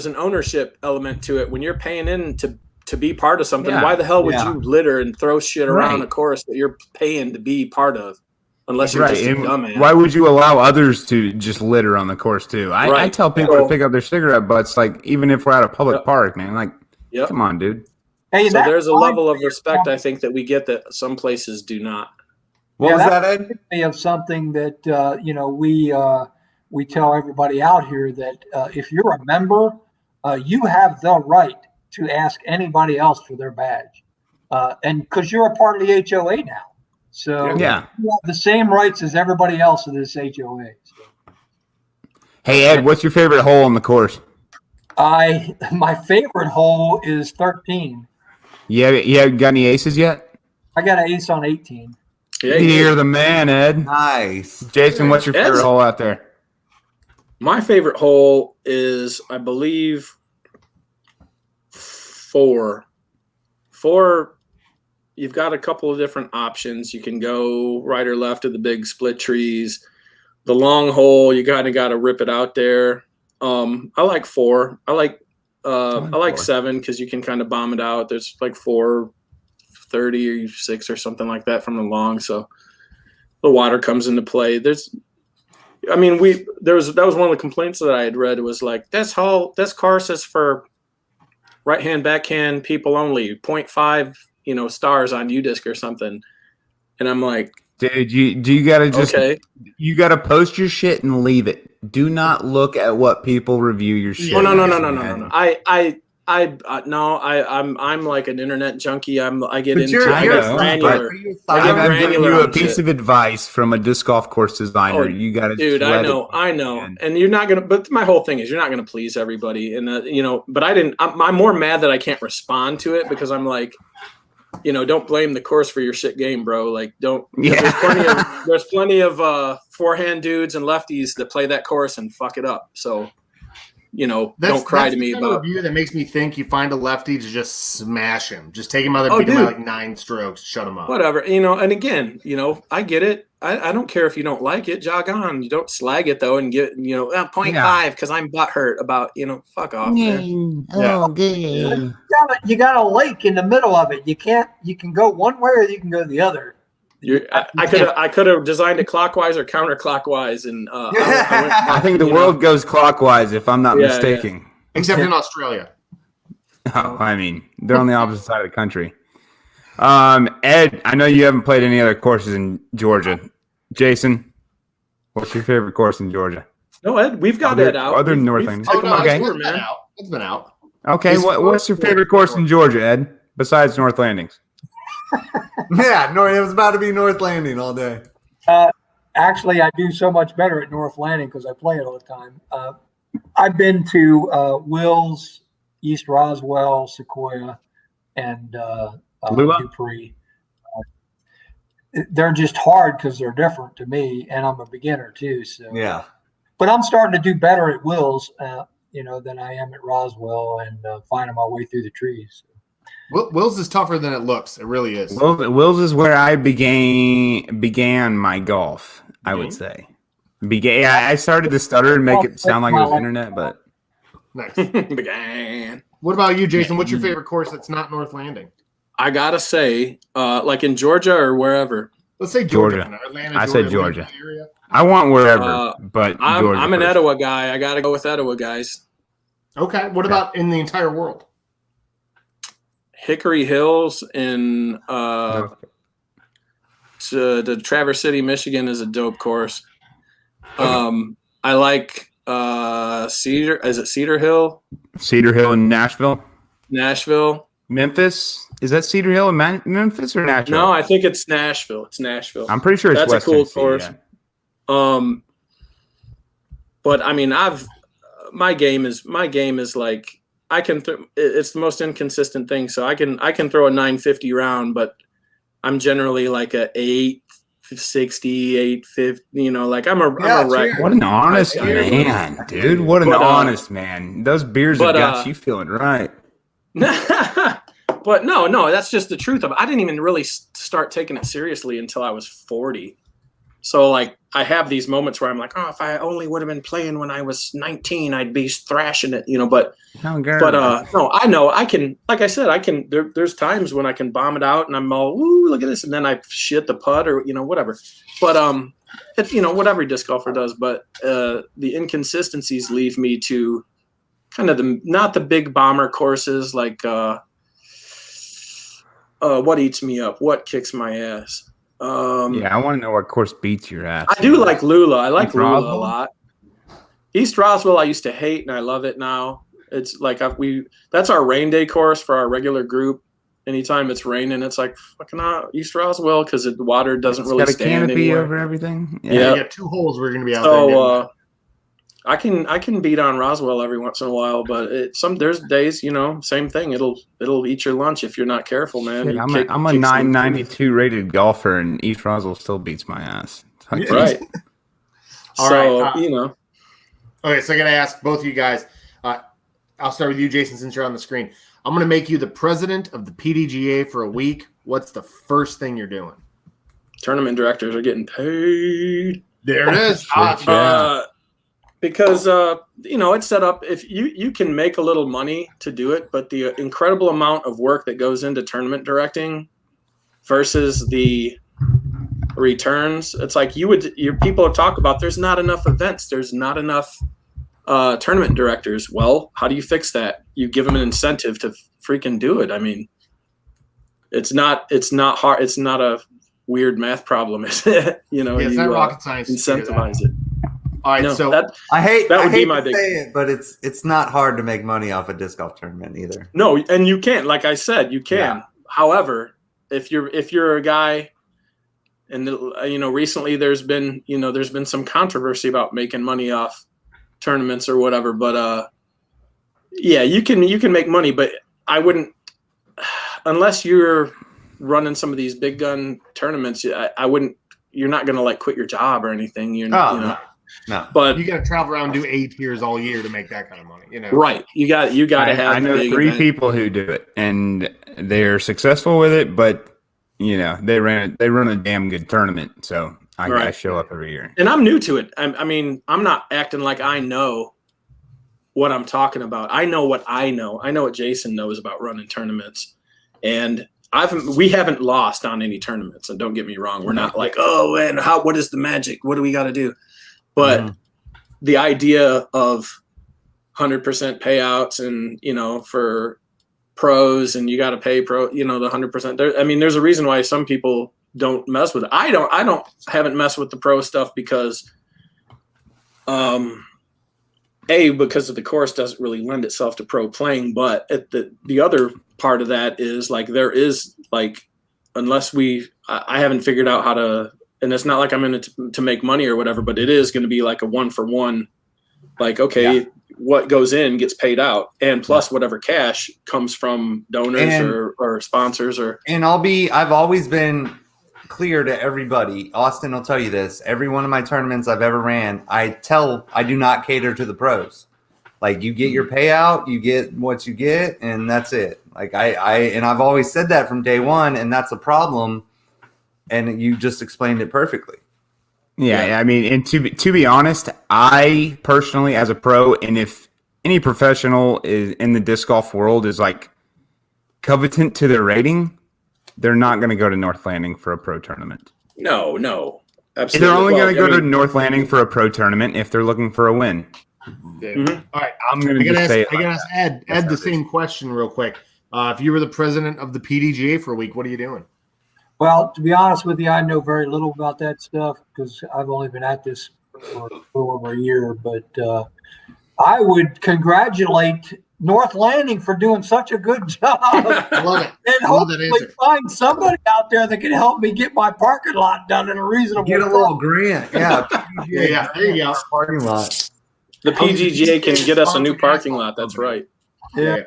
an ownership element to it. When you're paying in to be part of something, why the hell would you litter and throw shit around a course that you're paying to be part of? Unless you're just a dumbass. Why would you allow others to just litter on the course too? I tell people to pick up their cigarette butts, like even if we're at a public park, man. Like, come on, dude. Hey, so there's a level of respect I think that we get that some places do not. What was that, Ed? Of something that we tell everybody out here that if you're a member, you have the right to ask anybody else for their badge, and because you're a part of the HOA now. So you have the same rights as everybody else in this HOA. So. Hey Ed, what's your favorite hole on the course? My favorite hole is 13. You haven't got any aces yet? I got an ace on 18. Yeah, you're the man, Ed. Nice. Jason, what's your favorite hole out there? My favorite hole is, I believe, 4. 4. You've got a couple of different options. You can go right or left of the big split trees. The long hole, you kind of got to rip it out there. I like 4. I like 7 because you can kind of bomb it out. There's like 430 or 6 or something like that from the long, so the water comes into play. That was one of the complaints that I had read. It was like, this course is for right hand, backhand people only, 0.5 stars on UDisc or something. And I'm like, dude, you gotta you gotta post your shit and leave it. Do not look at what people review your shit. No. I'm like an internet junkie. I get granular. I'm giving you a piece of advice from a disc golf course designer. You got to, dude. I know, and you're not gonna. But my whole thing is, you're not gonna please everybody, and But I'm more mad that I can't respond to it because I'm like, don't blame the course for your shit game, bro. Like, don't. Yeah. There's plenty of forehand dudes and lefties that play that course and fuck it up. So. Don't cry to me about review that makes me think you find a lefty to just smash him, just take him out there, beat him by like 9 strokes, shut him up. Whatever, and again, I get it. I don't care if you don't like it, jog on. You don't slag it though, and get 0.5 because I'm butthurt about fuck off. Good. You got a lake in the middle of it. You can go one way or you can go the other. I could have designed it clockwise or counterclockwise, and I think the world goes clockwise, if I'm not mistaken. Except in Australia. Oh, I mean, they're on the opposite side of the country. Ed, I know you haven't played any other courses in Georgia. Jason, what's your favorite course in Georgia? No, Ed, we've got Ed out. Other than North Lanes. Okay, it's been out. Okay, what's your favorite course in Georgia, Ed, besides North Landings? Yeah, it was about to be North Landing all day. Actually, I do so much better at North Landing because I play it all the time. I've been to Wills, East Roswell, Sequoia, and Dupree. They're just hard because they're different to me, and I'm a beginner too. So yeah, but I'm starting to do better at Wills, than I am at Roswell, and finding my way through the trees. Wills is tougher than it looks. It really is. Wills is where I began my golf, I would say. I started to stutter and make it sound like it was internet, but nice. Began. What about you, Jason? What's your favorite course that's not North Landing? I gotta say, like in Georgia or wherever. Let's say Georgia. Atlanta, I said Georgia. I want wherever, but Georgia I'm an Etowah guy. I gotta go with Etowah guys. Okay. What about in the entire world? Hickory Hills in to Traverse City, Michigan is a dope course. I like Cedar. Is it Cedar Hill? Cedar Hill in Nashville. Nashville. Memphis. Is that Cedar Hill in Memphis or Nashville? No, I think it's Nashville. It's Nashville. I'm pretty sure it's That's West a cool Tennessee, course. yeah. But I mean, my game is like it's the most inconsistent thing. So I can throw a 950 round, but I'm generally like a 860, 850. Like I'm a wreck. What an honest man, dude. What an honest man. Those beers have got you feeling right. But no, that's just the truth of it. I didn't even really start taking it seriously until I was 40. So like I have these moments where I'm like, oh, if I only would have been playing when I was 19, I'd be thrashing it, But no, I know I can. Like I said, I can. There's times when I can bomb it out, and I'm all, ooh, look at this, and then I shit the putt or whatever. But it's what every disc golfer does. But the inconsistencies leave me to kind of not the big bomber courses like what eats me up, what kicks my ass. I want to know what course beats your ass. I do like Lula. I like Lula Roswell? a lot. East Roswell, I used to hate, and I love it now. It's like that's our rain day course for our regular group. Anytime it's raining, it's like fucking East Roswell because the water doesn't really got a stand canopy anywhere. over everything. Yeah, you got 2 holes. We're gonna be out there. So I can beat on Roswell every once in a while, but there's days, same thing. It'll eat your lunch if you're not careful, man. Shit, I'm a 992 rated golfer, and East Roswell still beats my ass. Right. All right. Okay, so I got to ask both of you guys. I'll start with you, Jason, since you're on the screen. I'm going to make you the president of the PDGA for a week. What's the first thing you're doing? Tournament directors are getting paid. There it is. Because it's set up. If you can make a little money to do it, but the incredible amount of work that goes into tournament directing versus the returns, it's like your people talk about. There's not enough events. There's not enough tournament directors. Well, how do you fix that? You give them an incentive to freaking do it. I mean, it's not hard. It's not a weird math problem, is it? It's not rocket science. Incentivize it. All right, so I hate my to big say it, but it's not hard to make money off a disc golf tournament either. No, and you can. Like I said, you can. Yeah. However, if you're a guy, and recently there's been some controversy about making money off tournaments or whatever. But you can make money, but I wouldn't unless you're running some of these big gun tournaments. I wouldn't. You're not going to like quit your job or anything. No. But you got to travel around and do 8 tiers all year to make that kind of money. Right. You got to have. I know 3 people who do it, and they're successful with it. But they run a damn good tournament, so I show up every year. And I'm new to it. I mean, I'm not acting like I know what I'm talking about. I know what I know. I know what Jason knows about running tournaments, and we haven't lost on any tournaments. And don't get me wrong, we're not like, oh man, what is the magic? What do we got to do? But the idea of 100% payouts and, for pros, and you got to pay the 100%. I mean, there's a reason why some people don't mess with it. I haven't messed with the pro stuff because, because of the course doesn't really lend itself to pro playing. But the other part of that is like, there is like, unless I haven't figured out how to, and it's not like I'm in it to make money or whatever, but it is going to be like a 1-for-1. Like, okay, what goes in gets paid out, and plus whatever cash comes from donors or sponsors And I've always been clear to everybody. Austin will tell you this. Every one of my tournaments I've ever ran, I do not cater to the pros. Like, you get your payout, you get what you get, and that's it. Like I've always said that from day one, and that's a problem. And you just explained it perfectly. Yeah. I mean, and to be honest, I personally, as a pro, and if any professional is in the disc golf world is like covetant to their rating, they're not going to go to North Landing for a pro tournament. No, absolutely. They're only going to go to North Landing for a pro tournament if they're looking for a win. Mm-hmm. All right, I'm going to say I got to ask Ed the same question real quick. If you were the president of the PDGA for a week, what are you doing? Well, to be honest with you, I know very little about that stuff because I've only been at this for a little over a year. But I would congratulate North Landing for doing such a good job. I love it. And I love that hopefully answer. find somebody out there that can help me get my parking lot done in a reasonable Get a time. little grant. Yeah. Yeah, there you go. Parking lot. The PGGA can get us a new parking lot. That's right. Yeah.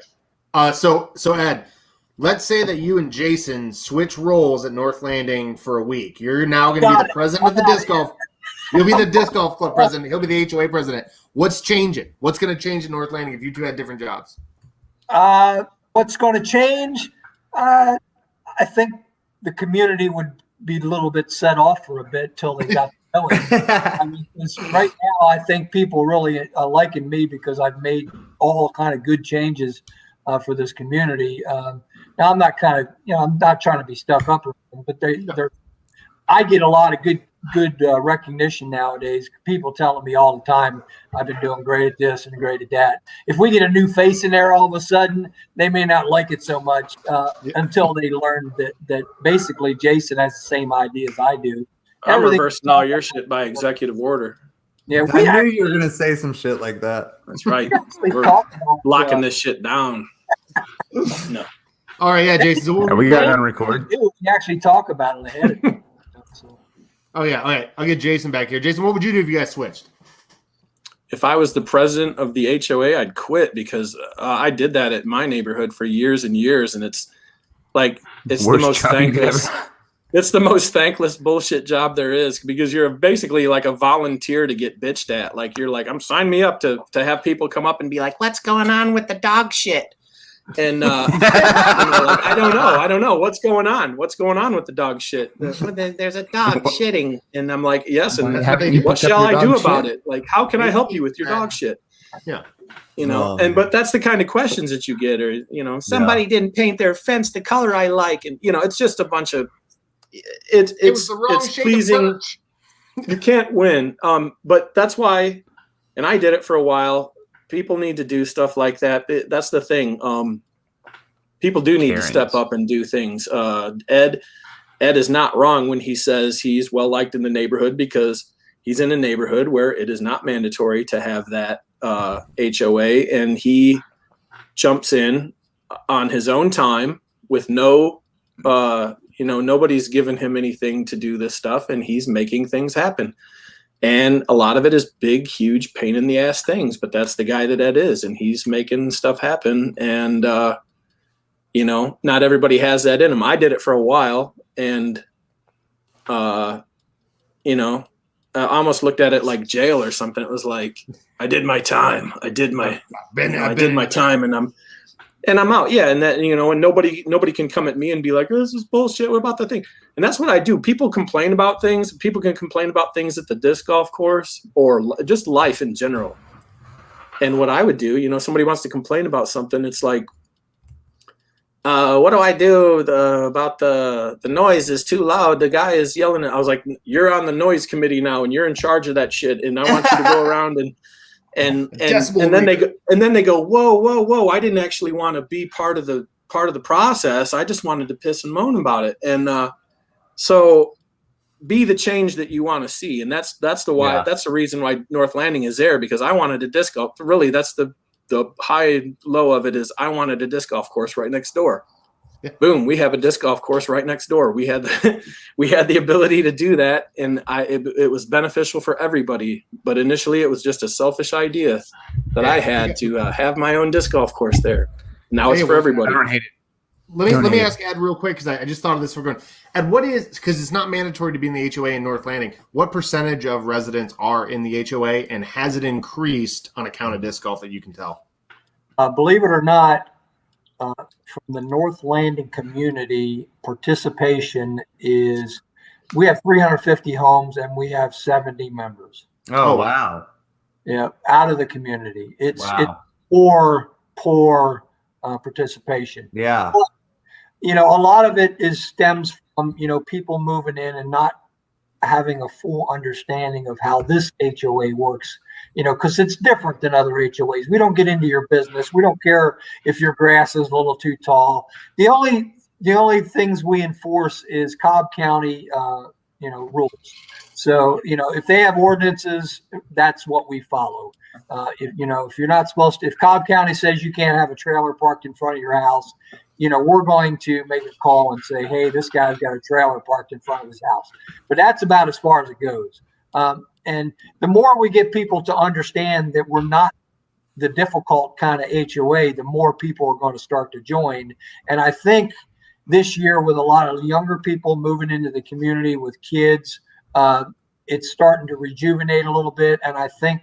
So Ed, let's say that you and Jason switch roles at North Landing for a week. You're now going to be the president of the disc golf. You'll be the disc golf club president. He'll be the HOA president. What's changing? What's going to change at North Landing if you two had different jobs? What's going to change? I think the community would be a little bit set off for a bit till they got going. I mean, right now, I think people really are liking me because I've made all kind of good changes for this community. Now, I'm not I'm not trying to be stuck up, but I get a lot of good recognition nowadays. People telling me all the time I've been doing great at this and great at that. If we get a new face in there all of a sudden, they may not like it so much until they learn that basically Jason has the same idea as I do. I'm reversing all your shit by executive order. Yeah, I knew you were gonna say some shit like that. That's right. We're talk about, locking this shit down. No. All right, yeah, Jason. So We got it on record. we actually talk about it ahead of time. So. Oh yeah, all right. I'll get Jason back here. Jason, what would you do if you guys switched? If I was the president of the HOA, I'd quit because I did that at my neighborhood for years and years, and it's like it's Worst the most job you could thankless. ever- It's the most thankless bullshit job there is because you're basically like a volunteer to get bitched at. Like you're like, sign me up to have people come up and be like, what's going on with the dog shit? And like, I don't know what's going on with the dog shit. There's a dog shitting, and I'm like, yes, and what shall I do about it? Like, how can I help you with your dog shit? Yeah. But that's the kind of questions that you get, or somebody didn't paint their fence the color I like, and it's just a bunch of it's the wrong it's shade pleasing. of birch. You can't win, but that's why, and I did it for a while. People need to do stuff like that. That's the thing. People do need to step up and do things. Ed is not wrong when he says he's well liked in the neighborhood because he's in a neighborhood where it is not mandatory to have that HOA, and he jumps in on his own time with no, nobody's given him anything to do this stuff, and he's making things happen. And a lot of it is big, huge, pain in the ass things, but that's the guy that Ed is, and he's making stuff happen. And, not everybody has that in them. I did it for a while, and, I almost looked at it like jail or something. It was like, I did my time. I did my time, and I'm out. Yeah. And that, and nobody can come at me and be like, oh, this is bullshit. What about the thing? And that's what I do. People complain about things. People can complain about things at the disc golf course or just life in general. And what I would do, somebody wants to complain about something. It's like, what do I do about the noise is too loud? The guy is yelling. I was like, you're on the noise committee now, and you're in charge of that shit. And I want you to go around and then they go, whoa! I didn't actually want to be part of the process. I just wanted to piss and moan about it. And so, be the change that you want to see. And that's the reason why North Landing is there, because I wanted a disc golf. Really, that's the high low of it is I wanted a disc golf course right next door. Yeah. Boom, we have a disc golf course right next door. We had the ability to do that, and it was beneficial for everybody. But initially, it was just a selfish idea that I had to have my own disc golf course there. Now it's for everybody. I don't hate it. Let me ask Ed real quick, because I just thought of this. We're going. Ed, because it's not mandatory to be in the HOA in North Landing, what percentage of residents are in the HOA, and has it increased on account of disc golf that you can tell? Believe it or not, from the North Landing community, participation is, we have 350 homes and we have 70 members. Oh, wow. Yeah, out of the community. It's poor participation. Yeah. But, a lot of it stems from, people moving in and not having a full understanding of how this HOA works, because it's different than other HOAs. We don't get into your business. We don't care if your grass is a little too tall. The only things we enforce is Cobb County, rules. So, if they have ordinances, that's what we follow. If you're not supposed to, if Cobb County says you can't have a trailer parked in front of your house, we're going to make a call and say, hey, this guy's got a trailer parked in front of his house. But that's about as far as it goes. And the more we get people to understand that we're not the difficult kind of HOA, the more people are going to start to join. And I think this year, with a lot of younger people moving into the community with kids, it's starting to rejuvenate a little bit. And I think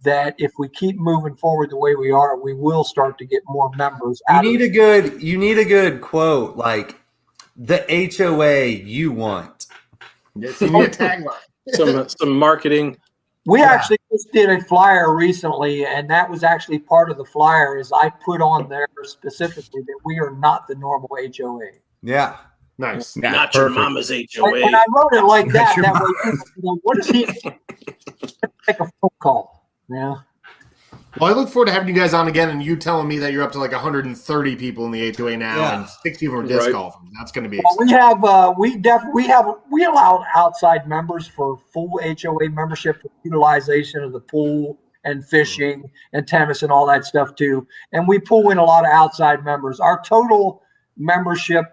that if we keep moving forward the way we are, we will start to get more members. You need a good quote, like the HOA you want. Yes, you need a tagline. Some marketing. We actually just did a flyer recently, and that was actually part of the flyer. Is I put on there specifically that we are not the normal HOA. Yeah. Nice. Yeah, Not perfect. your mama's HOA. And I wrote it like that. Not your That way, what is he? Take a phone call. Yeah. Well, I look forward to having you guys on again, and you telling me that you're up to like 130 people in the HOA now, Yeah. and 60 of them are disc Right. golfing. That's going to be Well, exciting. we allow outside members for full HOA membership for utilization of the pool and fishing and tennis and all that stuff too. And we pull in a lot of outside members. Our total membership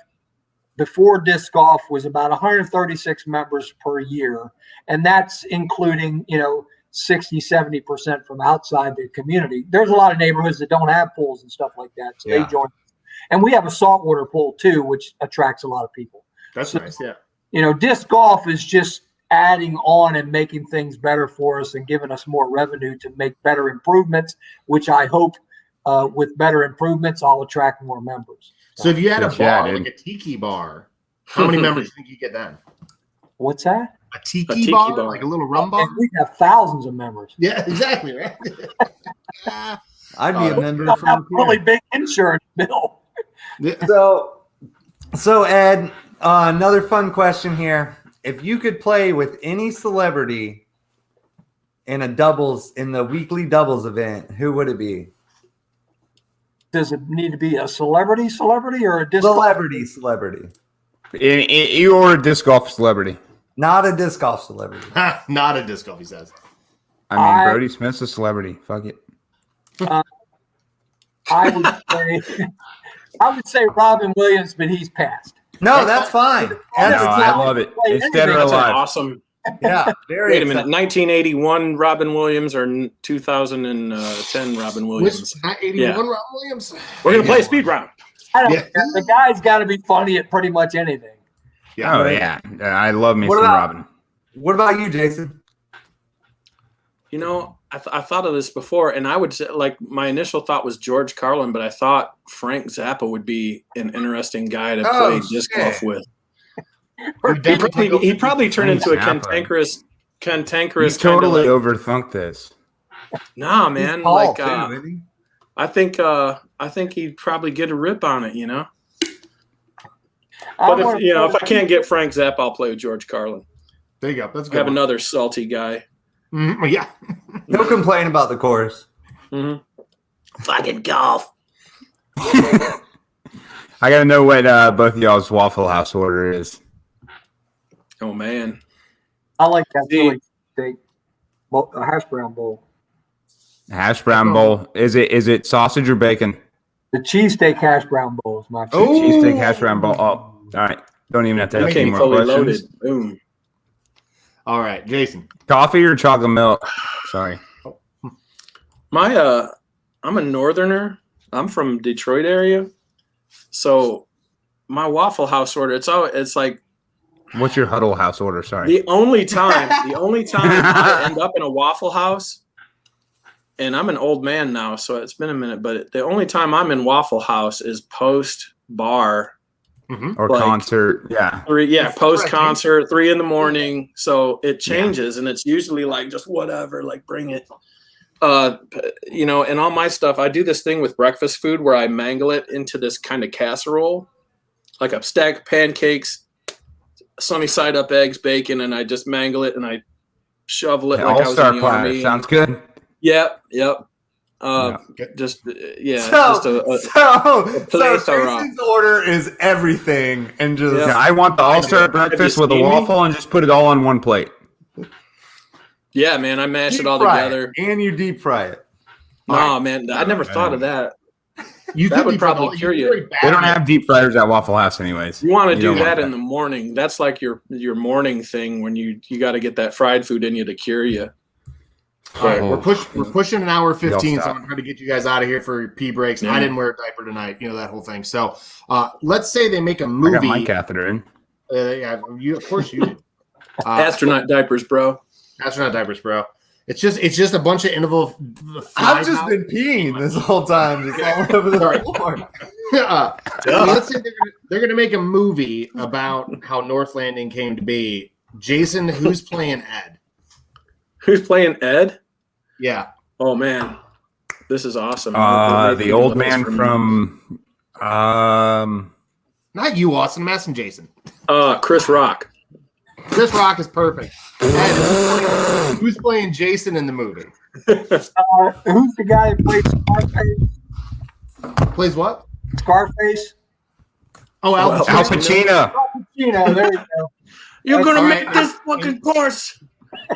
before disc golf was about 136 members per year, and that's including 60-70% from outside the community. There's a lot of neighborhoods that don't have pools and stuff like that, so they join. And we have a saltwater pool too, which attracts a lot of people. That's nice. Yeah. Disc golf is just adding on and making things better for us and giving us more revenue to make better improvements, which I hope with better improvements, I'll attract more members. So if you had a Good job, bar, dude. like a tiki bar, how many members do you think you get then? What's that? A tiki, tiki bar, bar. like a little rum bar? And we have thousands of members. Yeah, exactly, right? I'd be a member Have a from really big insurance bill. Yeah. So Ed, another fun question here. If you could play with any celebrity in the weekly doubles event, who would it be? Does it need to be a celebrity or a disc? Celebrity. You're a disc golf celebrity. Not a disc golf celebrity. Not a disc golf, he says. I mean, Brody Smith's a celebrity. Fuck it. I would say Robin Williams, but he's passed. No, that's fine. No, That's I love it. It's dead or That's an alive. awesome. yeah, very. Wait a minute, 1981 Robin Williams or 2010 Robin Which Williams? 81 Yeah. Rob Williams? We're gonna play a speed round. I don't Yeah. care. The guy's got to be funny at pretty much anything. Yeah. Oh yeah, I love me What some about- Robin. What about you, Jason? I thought of this before, and I would say, like, my initial thought was George Carlin, but I thought Frank Zappa would be an interesting guy to play disc shit. golf with. Definitely He'd probably turn Frank into a Zappa. cantankerous You totally kind of overthunk this. nah, man. He's tall, Like, too, isn't he? I think he'd probably get a rip on it, I But wanna if I can't get Frank Zappa, I'll play with George Carlin. There you go. That's I good. have another salty guy. Yeah. No complain about the course. Fucking golf. I gotta know what both of y'all's Waffle House order is. Oh man. I like that See- really big a hash brown bowl. Hash brown bowl. Is it sausage or bacon? The cheesesteak hash brown bowl is my favorite. Cheesesteak hash brown bowl. Oh, all right. Don't even have to ask any Okay, more fully questions. loaded. Boom. All right, Jason. Coffee or chocolate milk? Sorry. I'm a northerner. I'm from Detroit area. So my Waffle House order, it's like What's your Huddle House order? Sorry. the only time I end up in a Waffle House, and I'm an old man now, so it's been a minute, but the only time I'm in Waffle House is post bar. Or like- concert. Yeah. Post concert, 3 a.m. So it changes, and it's usually like just whatever, like bring it. And all my stuff, I do this thing with breakfast food where I mangle it into this kind of casserole, like a stack of pancakes, sunny side up eggs, bacon, and I just mangle it and I shovel it like I was All-star in the platter. army. Sounds good. Yep. So Just so plethora. Jason's order is everything, and just Yeah. Yeah, I want the all-star breakfast just with a need me? waffle and just put it all on one plate. Yeah, man, I mash it all Deep fry together. and you deep fry it. No, man, I never thought of that. You That could would be probably cure you. They don't have deep fryers at Waffle House, anyways. You want to do don't want that in the morning. That's like your morning thing when you got to get that fried food in you to cure you. All right, we're pushing an hour 15, so stop. I'm trying to get you guys out of here for pee breaks. Yeah. I didn't wear a diaper tonight, that whole thing. So let's say they make a I movie. got my catheter in. Yeah, of course you did. Astronaut diapers, bro. Astronaut diapers, bro. It's just a bunch of interval. I've just been peeing this whole time, just all over the floor. Let's say they're gonna make a movie about how North Landing came to be. Jason, who's playing Ed? Who's playing Ed? Yeah. Oh man, this is awesome. The old man from Not you, Austin. Mass and Jason. Chris Rock. Chris Rock is perfect. Ed, who's playing Jason in the movie? Who's the guy that played Scarface? Plays what? Scarface? Oh, Al Pacino. Al Pacino. There you go. You're gonna All make right. this fucking course.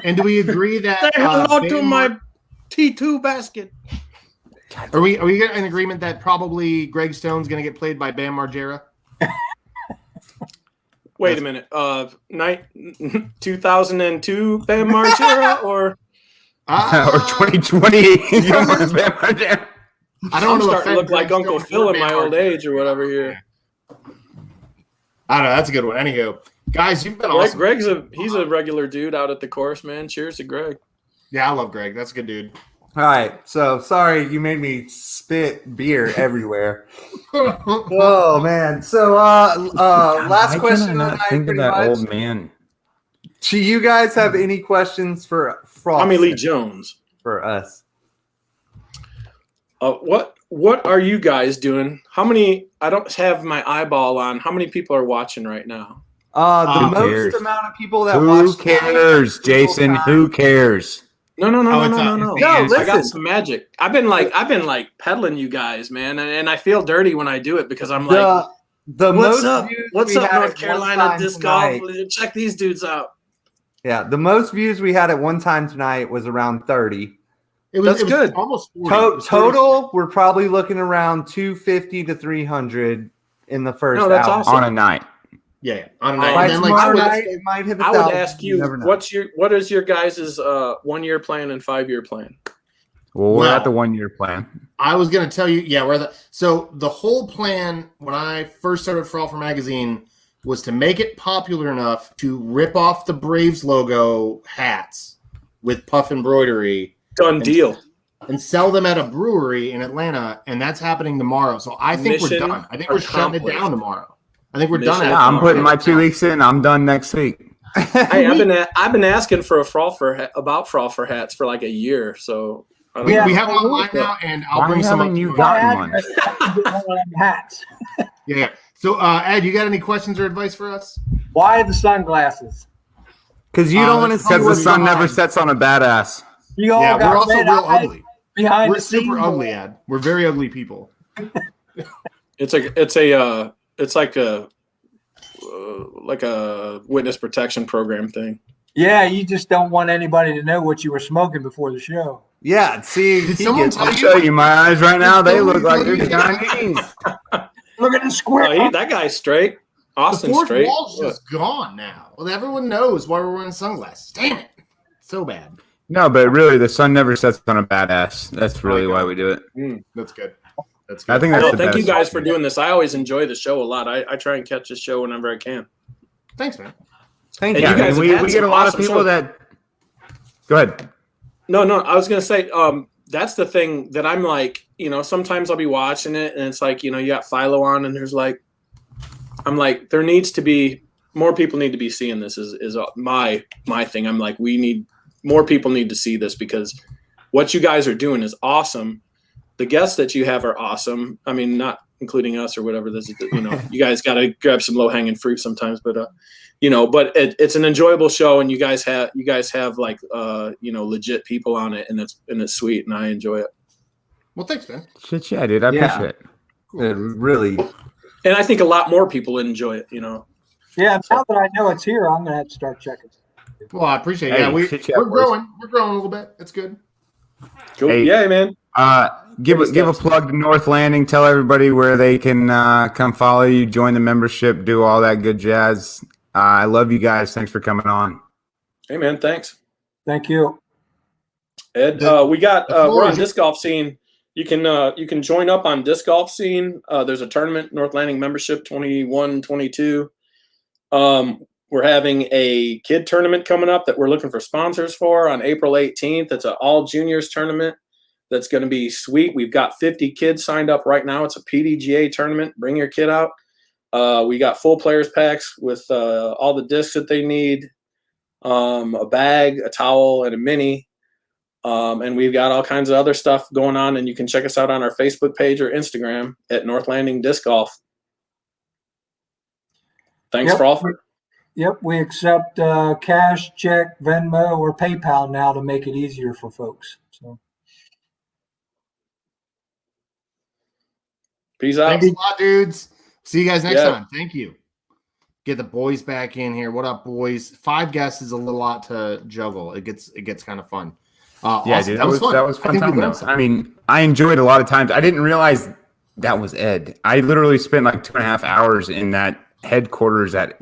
And do we agree that Say hello to Bam my T2 basket. Are we in agreement that probably Greg Stone's going to get played by Bam Margera? Wait a minute. 2002 Bam Margera or Or 2020. I don't I'm know. starting to look like Uncle Phil in my old age or whatever here. I don't know. That's a good one. Anywho, guys, you've been awesome. Greg's he's a regular dude out at the course, man. Cheers to Greg. Yeah, I love Greg. That's a good dude. All right, so sorry you made me spit beer everywhere. Oh man! So last question of the night, Think of pretty that much. old man. Do you guys have any questions for Tommy Lee Frolfcenter Jones. for us? What are you guys doing? How many? I don't have my eyeball on. How many people are watching right now? The Who most cares? amount of people that Who watch cares, Jason? Who cares? No. it's No, No, I got listen. some magic. I've been peddling you guys, man, and I feel dirty when I do it because I'm like, the what's most up? views What's we up, had North at one Carolina time disc golf? tonight- Check these dudes out. Yeah, the most views we had at one time tonight was around 30. That's good. Almost 40. It was Total, we're probably looking around 250 to 300 in the first No, that's hour. awesome. On a night. Yeah. On a By night. By And then, tomorrow like, night, it might hit I would 1,000. ask You you, never know. what is your guys' 1 year plan and 5 year plan? Well, we're Well- at the 1 year plan. I was going to tell you, so the whole plan when I first started Frolfer Magazine was to make it popular enough to rip off the Braves logo hats with puff embroidery Done deal. and sell them at a brewery in Atlanta, and that's happening tomorrow. So I think we're Mission done. I think we're shutting it accomplished. down tomorrow. I think we're done. Mission at it Yeah, I'm tomorrow. putting my 2 weeks in. I'm done next week. Hey, I've been asking for a about Frolfer hats for like a year, so I don't Yeah. We have them online now, and I'll Why bring some up. haven't you tomorrow. gotten one? Get one of them hats. Yeah. So, Ed, you got any questions or advice for us? Why the sunglasses? Because you don't want to see Because the what's sun never behind. sets on a badass. You all Yeah, got we're also red real eyes ugly. behind We're the super scenes. ugly, Ed. We're very ugly people. it's like a witness protection program thing. Yeah, you just don't want anybody to know what you were smoking before the show. Yeah, see, Did he someone gets- tell I'll show you my eyes right now. They look like they're Chinese. Look at the square. That guy's straight. The Austin's fourth straight. wall's just gone now. Well, everyone knows why we're wearing sunglasses. Damn it. So bad. No, but really, the sun never sets on a badass. That's really why we do it. That's good. That's good. I think that's No, the thank best. you guys for doing this. I always enjoy the show a lot. I try and catch this show whenever I can. Thanks, man. Thank And you. Yeah, you guys and we have had get some a lot of awesome people shows. that. Go ahead. No, I was gonna say, that's the thing that I'm like, sometimes I'll be watching it and it's like, you got Philo on and there's like, I'm like, there needs to be more people need to be seeing this is my thing. I'm like, more people need to see this because what you guys are doing is awesome. The guests that you have are awesome. I mean, not including us or whatever this is, you guys got to grab some low hanging fruit sometimes, but but it's an enjoyable show and you guys have like, legit people on it and it's sweet and I enjoy it. Well, thanks, man. Shit, yeah, dude. I Yeah. appreciate it. It really. And I think a lot more people enjoy it, Yeah, now that I know it's here, I'm gonna have to start checking. Well, I appreciate it. Hey, Yeah, we're boys. growing. We're growing a little bit. It's good. Cool. Hey. Yeah, man. Give a steps. plug to North Landing. Tell everybody where they can come follow you, join the membership, do all that good jazz. I love you guys. Thanks for coming on. Hey, man. Thanks. Thank you. Ed, we got we're on Disc Golf Scene. You can join up on Disc Golf Scene. There's a tournament, North Landing membership 21, 22. We're having a kid tournament coming up that we're looking for sponsors for on April 18th. It's an all juniors tournament that's going to be sweet. We've got 50 kids signed up right now. It's a PDGA tournament. Bring your kid out. We got full players packs with all the discs that they need, a bag, a towel, and a mini. And we've got all kinds of other stuff going on, and you can check us out on our Facebook page or Instagram at North Landing Disc Golf. Thanks, Frolfcenter. Yep, we accept cash, check, Venmo, or PayPal now to make it easier for folks. So, Peace out. Thanks a lot, dudes. See you guys next time. Thank you. Get the boys back in here. What up, boys? 5 guests is a little lot to juggle. It gets kind of fun. Yeah, awesome. dude, that was fun time though. Fun. I mean, I enjoyed a lot of times. I didn't realize that was Ed. I literally spent like 2.5 hours in that headquarters at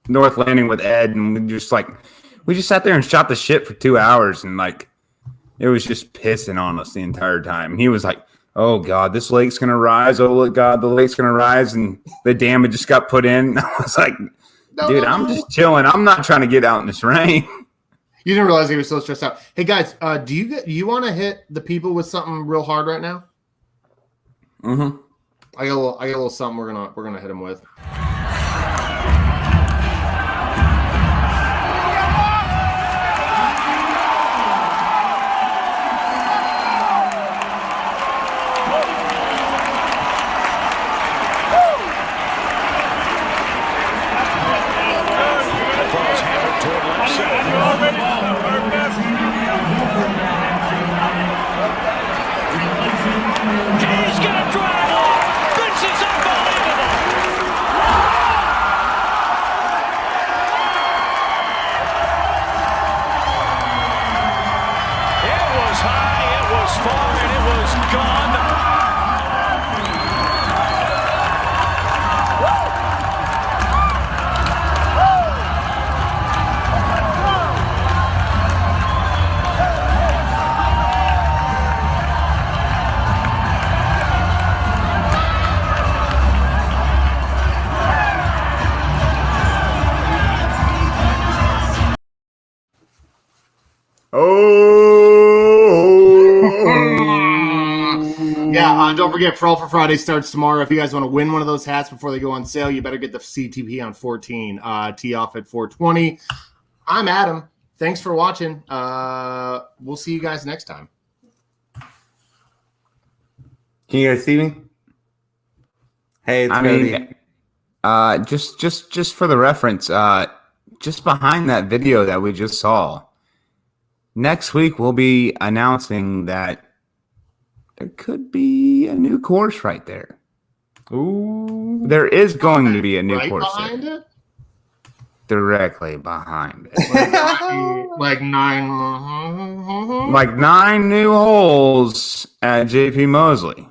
North Landing with Ed, and we just sat there and shot the shit for 2 hours, and like it was just pissing on us the entire time. And he was like, "Oh God, this lake's gonna rise! Oh God, the lake's gonna rise!" And the dam had just got put in. I was like, "Dude, I'm just chilling. I'm not trying to get out in this rain." You didn't realize he was so stressed out. Hey guys, do you want to hit the people with something real hard right now? Mm-hmm. I got a little something we're gonna hit him with. He's gonna drive one. This is unbelievable. It was high, it was far, and it was gone. Yeah, don't forget, Frol for Friday starts tomorrow. If you guys want to win one of those hats before they go on sale, you better get the CTP on 14. Tee off at 420. I'm Adam. Thanks for watching. We'll see you guys next time. Can you guys see me? Hey, it's Cody. Just for the reference, just behind that video that we just saw, next week we'll be announcing that there could be a new course right there. Ooh. There is going to be a new Right course behind there. it? Directly behind it. Like 9. Like 9 new holes at JP Mosley.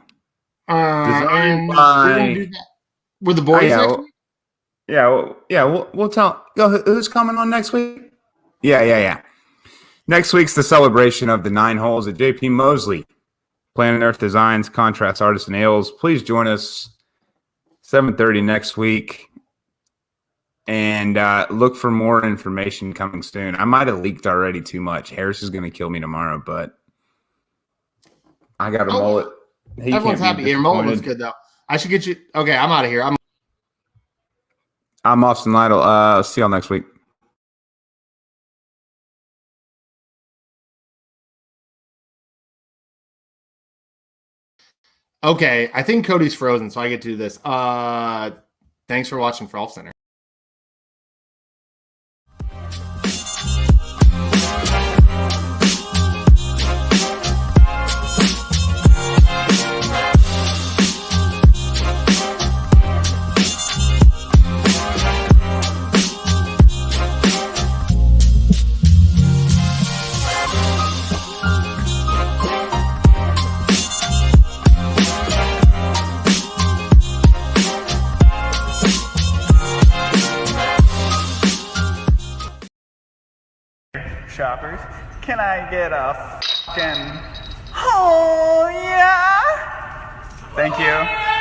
And by- we're gonna do that with the boys next week? We'll tell. Who's coming on next week? Yeah. Next week's the celebration of the 9 holes at JP Mosley. Planet Earth Designs, Contrast Artists and Ales. Please join us 7:30 next week. And look for more information coming soon. I might have leaked already too much. Harris is going to kill me tomorrow, but I got a mullet. He Everyone's can't be happy. Your mullet was disappointed. good, though. I should get you. Okay, I'm out of here. I'm Austin Lytle. See y'all next week. Okay, I think Cody's frozen, so I get to do this. Thanks for watching Frolfcenter. shoppers. Can I get a fucking oh yeah? Thank you.